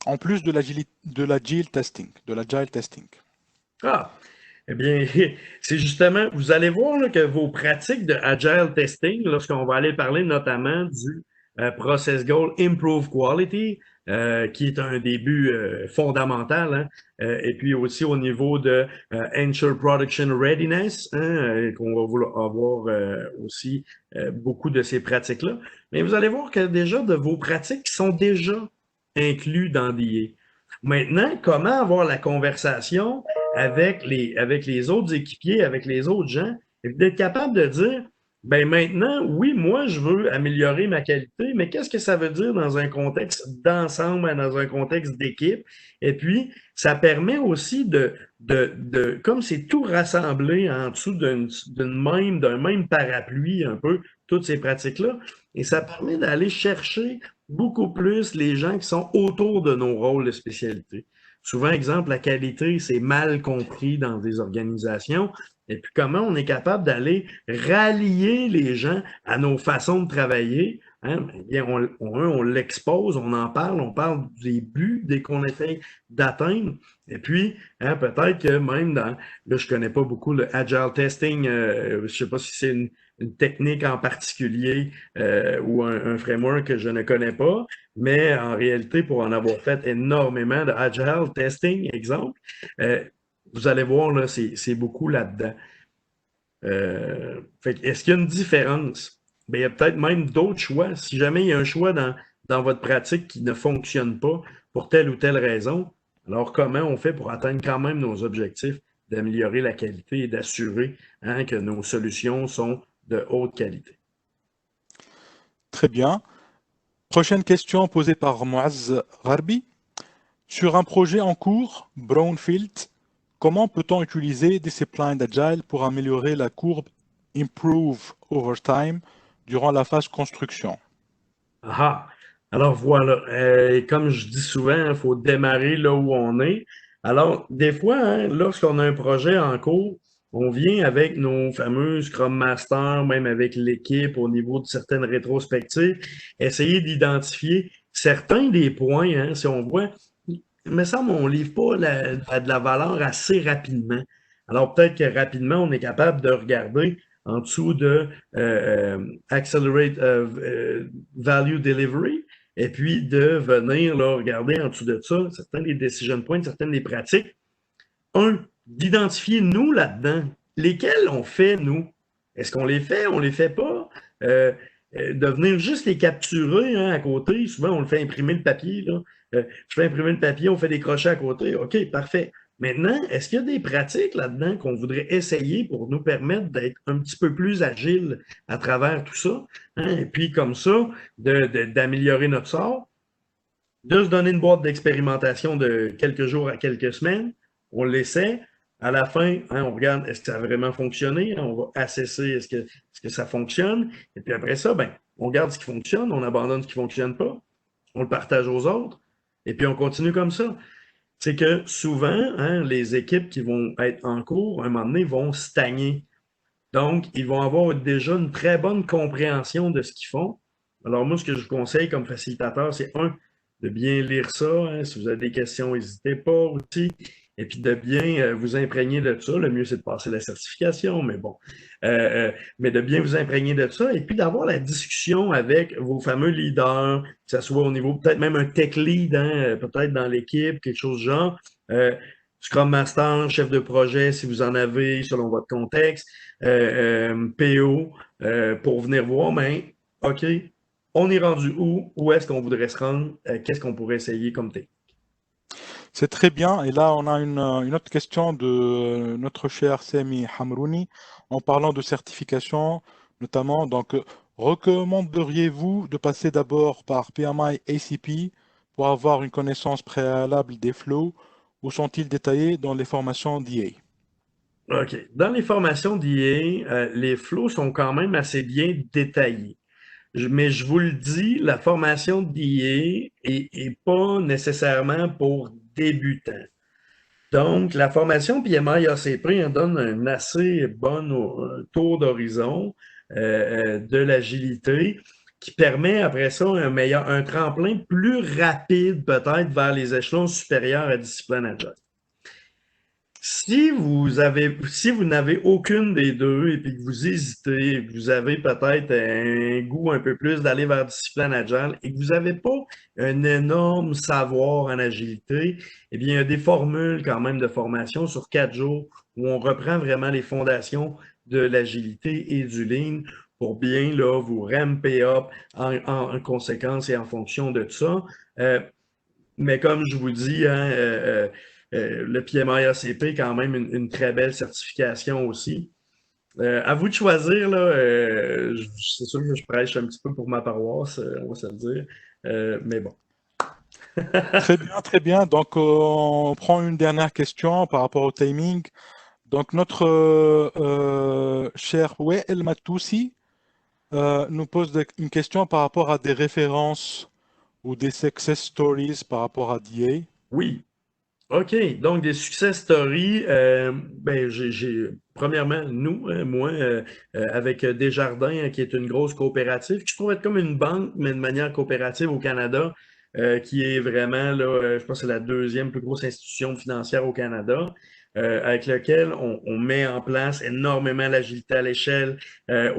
en plus de l'agile testing, de l'agile testing? Ah, eh bien, c'est justement, vous allez voir là, que vos pratiques de agile testing, lorsqu'on va aller parler notamment du process goal improve quality, qui est un début fondamental, hein, et puis aussi au niveau de ensure production readiness, hein, qu'on va vouloir avoir aussi beaucoup de ces pratiques-là. Mais vous allez voir que déjà de vos pratiques qui sont déjà inclus dans DIA. Maintenant, comment avoir la conversation avec les autres équipiers, avec les autres gens, et d'être capable de dire, ben maintenant, oui, moi, je veux améliorer ma qualité, mais qu'est-ce que ça veut dire dans un contexte d'ensemble, dans un contexte d'équipe? Et puis, ça permet aussi comme c'est tout rassemblé en dessous d'un même parapluie, un peu, toutes ces pratiques-là, et ça permet d'aller chercher beaucoup plus les gens qui sont autour de nos rôles de spécialité. Souvent, exemple, la qualité, c'est mal compris dans des organisations. Et puis, comment on est capable d'aller rallier les gens à nos façons de travailler? Hein? Eh bien, on l'expose, on parle des buts dès qu'on essaie d'atteindre. Et puis, hein, peut-être que même là, je connais pas beaucoup le agile testing, je sais pas si c'est une technique en particulier ou un framework que je ne connais pas, mais en réalité, pour en avoir fait énormément de agile testing, exemple, vous allez voir, là, c'est beaucoup là-dedans. Est-ce qu'il y a une différence? Ben, il y a peut-être même d'autres choix. Si jamais il y a un choix dans votre pratique qui ne fonctionne pas pour telle ou telle raison. Alors, comment on fait pour atteindre quand même nos objectifs d'améliorer la qualité et d'assurer que nos solutions sont de haute qualité? Très bien. Prochaine question posée par Moaz Gharbi. Sur un projet en cours, Brownfield, comment peut-on utiliser Discipline Agile pour améliorer la courbe Improve Over Time durant la phase construction? Ah, alors voilà. Comme je dis souvent, il faut démarrer là où on est. Alors, des fois, lorsqu'on a un projet en cours, on vient avec nos fameux Scrum Masters, même avec l'équipe au niveau de certaines rétrospectives, essayer d'identifier certains des points, si on voit, il me semble qu'on ne livre pas de la valeur assez rapidement. Alors peut-être que rapidement, on est capable de regarder en dessous de Accelerate Value Delivery, et puis de venir là, regarder en dessous de ça certains des decision points, certaines des pratiques. Un, d'identifier nous là-dedans. Lesquels on fait, nous? Est-ce qu'on les fait? On les fait pas? De venir juste les capturer à côté. Souvent, on le fait imprimer le papier. Là. Je fais imprimer le papier, on fait des crochets à côté. OK, parfait. Maintenant, est-ce qu'il y a des pratiques là-dedans qu'on voudrait essayer pour nous permettre d'être un petit peu plus agile à travers tout ça? Et puis, comme ça, d'améliorer notre sort, de se donner une boîte d'expérimentation de quelques jours à quelques semaines, on l'essaie. À la fin, on regarde est-ce que ça a vraiment fonctionné, on va assesser est-ce que ça fonctionne, et puis après ça, on garde ce qui fonctionne, on abandonne ce qui ne fonctionne pas, on le partage aux autres, et puis on continue comme ça. C'est que souvent, les équipes qui vont être en cours, à un moment donné, vont stagner. Donc, ils vont avoir déjà une très bonne compréhension de ce qu'ils font. Alors, moi, ce que je vous conseille comme facilitateur, c'est de bien lire ça. Si vous avez des questions, n'hésitez pas aussi. Et puis de bien vous imprégner de ça. Le mieux, c'est de passer la certification, mais bon. Mais de bien vous imprégner de ça. Et puis d'avoir la discussion avec vos fameux leaders, que ce soit au niveau peut-être même un tech lead, peut-être dans l'équipe, quelque chose du genre. Scrum Master, chef de projet, si vous en avez, selon votre contexte, PO, pour venir voir, mais OK, on est rendu où est-ce qu'on voudrait se rendre, qu'est-ce qu'on pourrait essayer comme thé. C'est très bien. Et là, on a une autre question de notre cher Sami Hamrouni en parlant de certification, notamment. Donc, recommanderiez-vous de passer d'abord par PMI ACP pour avoir une connaissance préalable des flows ou sont-ils détaillés dans les formations d'IA? OK. Dans les formations d'IA, les flows sont quand même assez bien détaillés. Mais je vous le dis, la formation d'IA est pas nécessairement pour débutants. Donc, la formation PMI ACP donne un assez bon tour d'horizon de l'agilité qui permet après ça un tremplin plus rapide peut-être vers les échelons supérieurs à Discipline Agile. Si vous n'avez aucune des deux et puis que vous hésitez, que vous avez peut-être un goût un peu plus d'aller vers Discipline Agile et que vous n'avez pas un énorme savoir en agilité, eh bien, il y a des formules quand même de formation sur 4 jours où on reprend vraiment les fondations de l'agilité et du lean pour bien là, vous ramper up en conséquence et en fonction de ça. Mais comme je vous dis, le PMI ACP est quand même une très belle certification aussi. À vous de choisir, là. C'est sûr que je prêche un petit peu pour ma paroisse, on va se le dire. Mais bon. Très bien, très bien. Donc, on prend une dernière question par rapport au timing. Donc, notre cher El Matoussi nous pose une question par rapport à des références ou des success stories par rapport à DA. Oui. OK. Donc, des success stories. Premièrement, nous, moi, avec Desjardins, qui est une grosse coopérative, qui je trouve être comme une banque, mais de manière coopérative au Canada, qui est vraiment, là, je pense que c'est la deuxième plus grosse institution financière au Canada, avec lequel on met en place énormément l'agilité à l'échelle,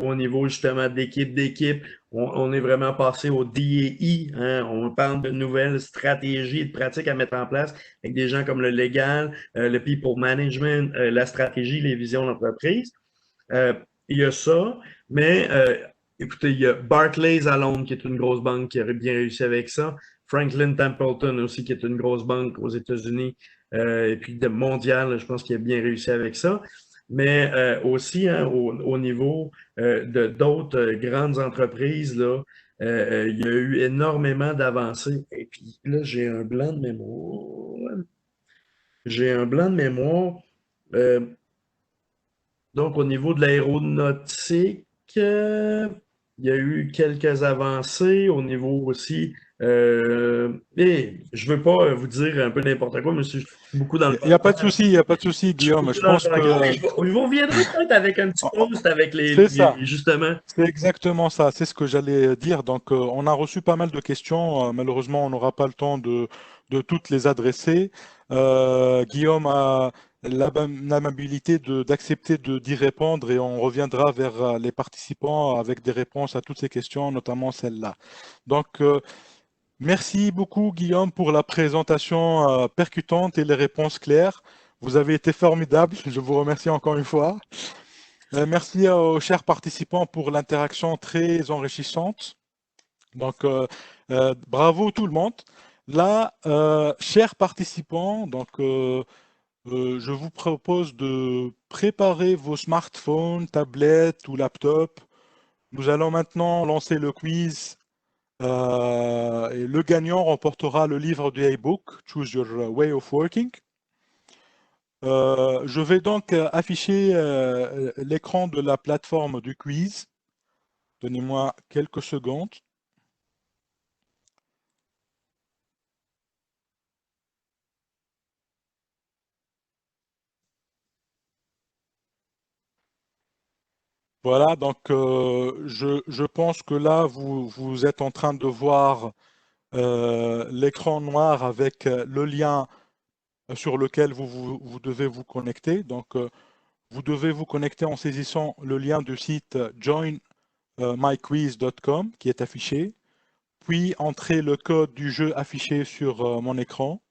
au niveau justement d'équipe. On est vraiment passé au DEI, on parle de nouvelles stratégies et de pratiques à mettre en place avec des gens comme le légal, le people management, la stratégie, les visions d'entreprise. Il y a ça, mais écoutez, il y a Barclays à Londres, qui est une grosse banque qui aurait bien réussi avec ça. Franklin Templeton aussi, qui est une grosse banque aux États-Unis. Et puis de mondial, je pense qu'il a bien réussi avec ça. Mais aussi, hein, au niveau de d'autres grandes entreprises, là, il y a eu énormément d'avancées. Et puis là, j'ai un blanc de mémoire. J'ai un blanc de mémoire. Euh, donc, au niveau de l'aéronautique, il y a eu quelques avancées. Au niveau aussi, et je veux pas vous dire un peu n'importe quoi, mais je suis beaucoup dans le Il n'y a pas de jargon. souci, il n'y a pas de souci, Je suis Guillaume. beaucoup Je dans le pense jargon. que Et vous reviendrez peut-être avec un petit post avec c'est ça. justement. C'est exactement ça, c'est ce que j'allais dire. Donc, on a reçu pas mal de questions. Malheureusement, on n'aura pas le temps de toutes les adresser. Guillaume a l'amabilité d'accepter d'y répondre et on reviendra vers les participants avec des réponses à toutes ces questions, notamment celle-là. Donc, merci beaucoup, Guillaume, pour la présentation percutante et les réponses claires. Vous avez été formidable. Je vous remercie encore une fois. Merci aux chers participants pour l'interaction très enrichissante. Donc, bravo tout le monde. Là, chers participants, je vous propose de préparer vos smartphones, tablettes ou laptops. Nous allons maintenant lancer le quiz et le gagnant remportera le livre du e-book Choose Your Way of Working. Je vais donc afficher l'écran de la plateforme du quiz. Donnez-moi quelques secondes. Voilà, donc je pense que là, vous êtes en train de voir l'écran noir avec le lien sur lequel vous devez vous connecter. Donc, vous devez vous connecter en saisissant le lien du site joinmyquiz.com qui est affiché, puis entrer le code du jeu affiché sur mon écran.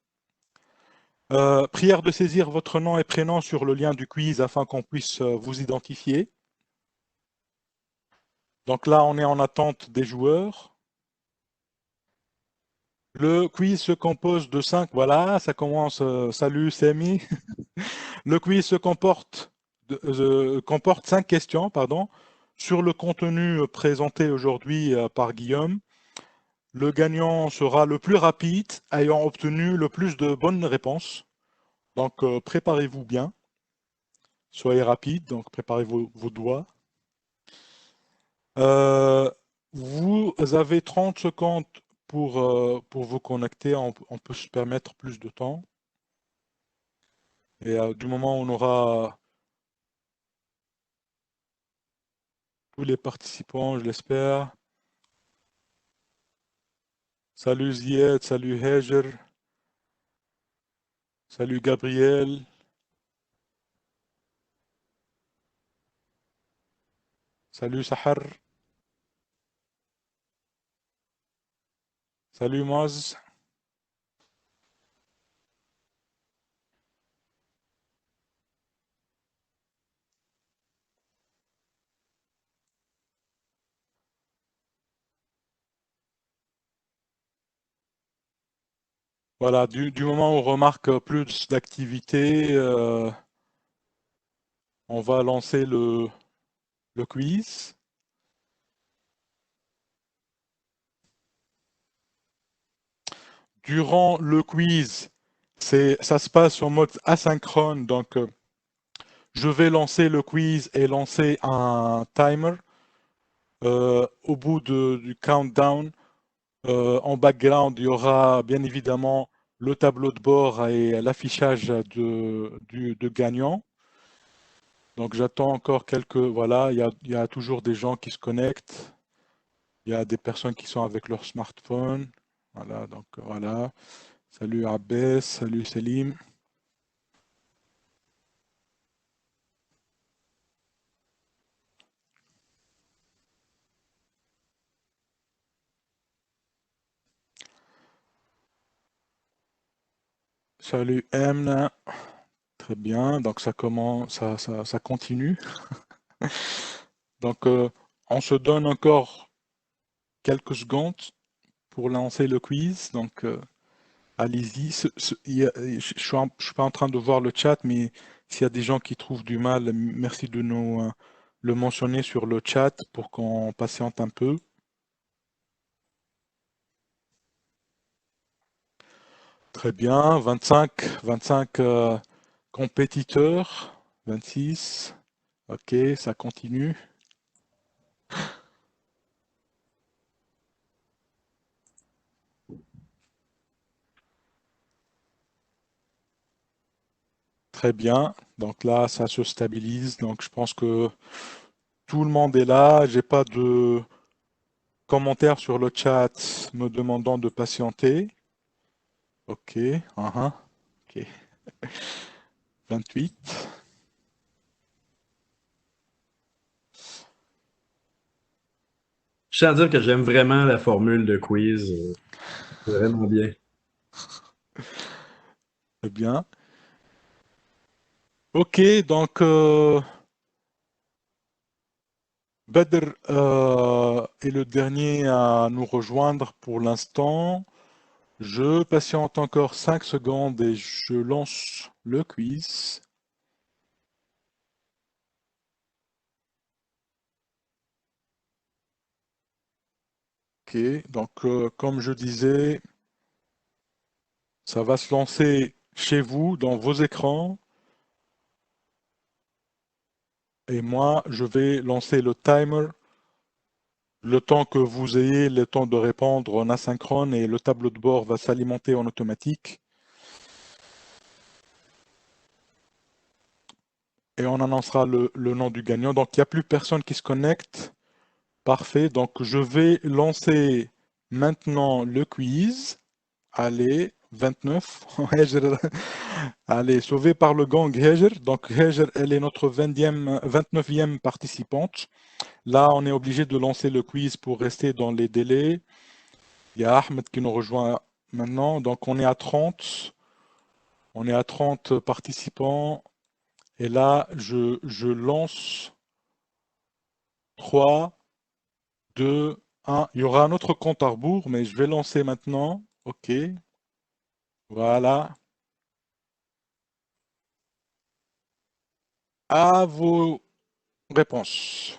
Prière de saisir votre nom et prénom sur le lien du quiz afin qu'on puisse vous identifier. Donc là, on est en attente des joueurs. Le quiz se compose de 5. Voilà, ça commence. Salut, Samy. Le quiz se comporte 5 questions, pardon, sur le contenu présenté aujourd'hui par Guillaume. Le gagnant sera le plus rapide, ayant obtenu le plus de bonnes réponses. Donc, préparez-vous bien. Soyez rapide, donc préparez vos doigts. Euh, Vous avez 30 secondes pour vous connecter. On peut se permettre plus de temps. Et du moment où on aura tous les participants, je l'espère. Salut Zied, salut Heger, salut Gabriel, salut Sahar, salut Moz. Voilà, du moment où on remarque plus d'activité, on va lancer le quiz. Durant le quiz, ça se passe en mode asynchrone, donc je vais lancer le quiz et lancer un timer. Au bout du countdown, en background, il y aura bien évidemment le tableau de bord et l'affichage de gagnant. Donc j'attends encore quelques... Voilà, il y a toujours des gens qui se connectent. Il y a des personnes qui sont avec leur smartphone. Voilà, donc voilà. Salut Abbès, salut Selim. Salut Emna. Très bien, donc ça commence, ça continue. Donc On se donne encore quelques secondes pour lancer le quiz, donc allez-y. Je suis pas en train de voir le chat, mais s'il y a des gens qui trouvent du mal, merci de nous le mentionner sur le chat pour qu'on patiente un peu. Très bien, 25 compétiteurs, 26. Ok, ça continue. Très bien. Donc là, ça se stabilise. Donc je pense que tout le monde est là. J'ai pas de commentaires sur le chat me demandant de patienter. Ok. Ok. 28. Je tiens à dire que j'aime vraiment la formule de quiz. C'est vraiment bien. Très bien. Ok, donc Badr est le dernier à nous rejoindre pour l'instant. Je patiente encore 5 secondes et je lance le quiz. Ok, donc comme je disais, ça va se lancer chez vous, dans vos écrans. Et moi, je vais lancer le timer le temps que vous ayez le temps de répondre en asynchrone et le tableau de bord va s'alimenter en automatique. Et on annoncera le nom du gagnant. Donc, il n'y a plus personne qui se connecte. Parfait. Donc, je vais lancer maintenant le quiz. Allez, 29. Allez, sauvé par le gang Heger. Donc, Heger, elle est notre 29e participante. Là, on est obligé de lancer le quiz pour rester dans les délais. Il y a Ahmed qui nous rejoint maintenant. Donc, on est à 30. On est à 30 participants. Et là, je lance 3, 2, 1. Il y aura un autre compte à rebours, mais je vais lancer maintenant. OK. Voilà. À vos réponses.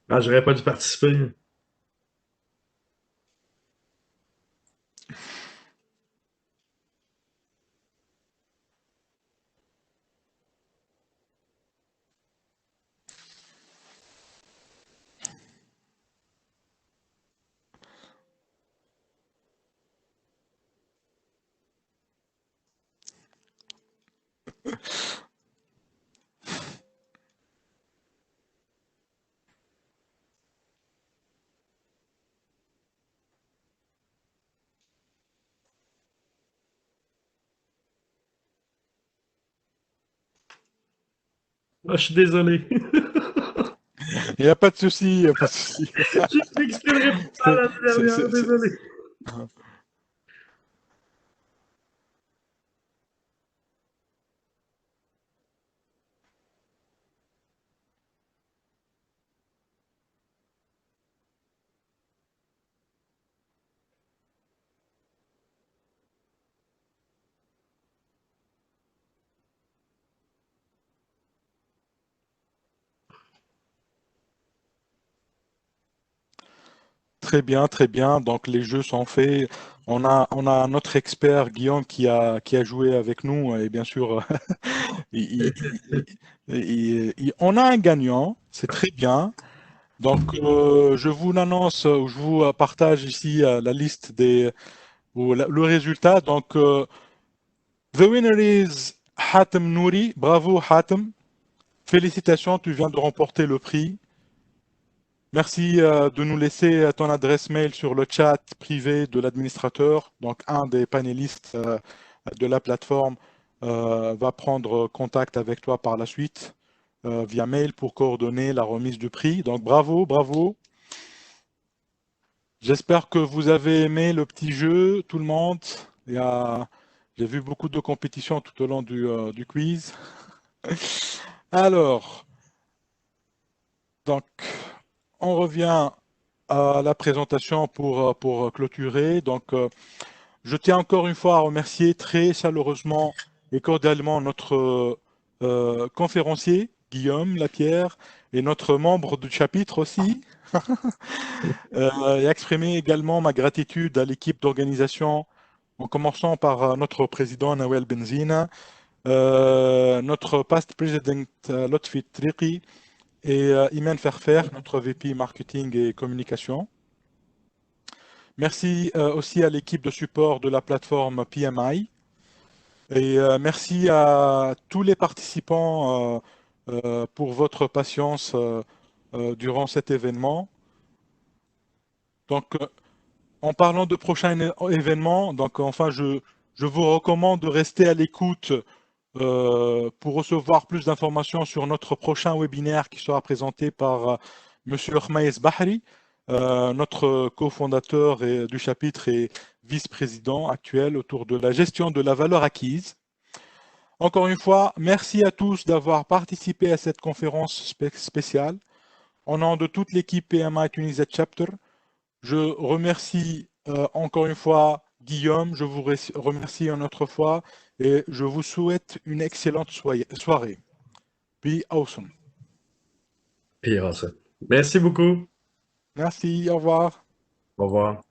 Ah, j'aurais pas dû participer. Ah, je suis désolé. Il n'y a pas de souci, il n'y a pas de souci. J'ai fait exprès de répondre à C'est- la c'est- dernière, c'est- c'est- désolé. Très bien, très bien. Donc les jeux sont faits. On a notre expert Guillaume qui a joué avec nous et bien sûr, il- il- on a un gagnant. C'est très bien. Donc je vous l'annonce, je vous partage ici la liste ou le résultat. Donc the winner is Hatem Nouri. Bravo Hatem. Félicitations, tu viens de remporter le prix. Merci de nous laisser ton adresse mail sur le chat privé de l'administrateur. Donc, un des panélistes de la plateforme va prendre contact avec toi par la suite via mail pour coordonner la remise du prix. Donc, bravo, bravo. J'espère que vous avez aimé le petit jeu, tout le monde. J'ai vu beaucoup de compétitions tout au long du quiz. Alors, donc, on revient à la présentation pour clôturer. Donc, je tiens encore une fois à remercier très chaleureusement et cordialement notre conférencier, Guillaume Lapierre, et notre membre du chapitre aussi, et exprimer également ma gratitude à l'équipe d'organisation, en commençant par notre président Nawel Benzina, notre past president Lotfi Triqi et Imen Ferfer, notre VP marketing et communication. Merci aussi à l'équipe de support de la plateforme PMI et merci à tous les participants pour votre patience durant cet événement. Donc, en parlant de prochains événements, donc enfin, je vous recommande de rester à l'écoute pour recevoir plus d'informations sur notre prochain webinaire qui sera présenté par Monsieur Khmaïs Bahri, notre cofondateur du chapitre et vice-président actuel autour de la gestion de la valeur acquise. Encore une fois, merci à tous d'avoir participé à cette conférence spéciale. Au nom de toute l'équipe PMI Tunisia Chapter, je remercie encore une fois Guillaume, je vous remercie une autre fois et je vous souhaite une excellente soirée. Be awesome. Puis, ça. Merci beaucoup. Merci, au revoir. Au revoir.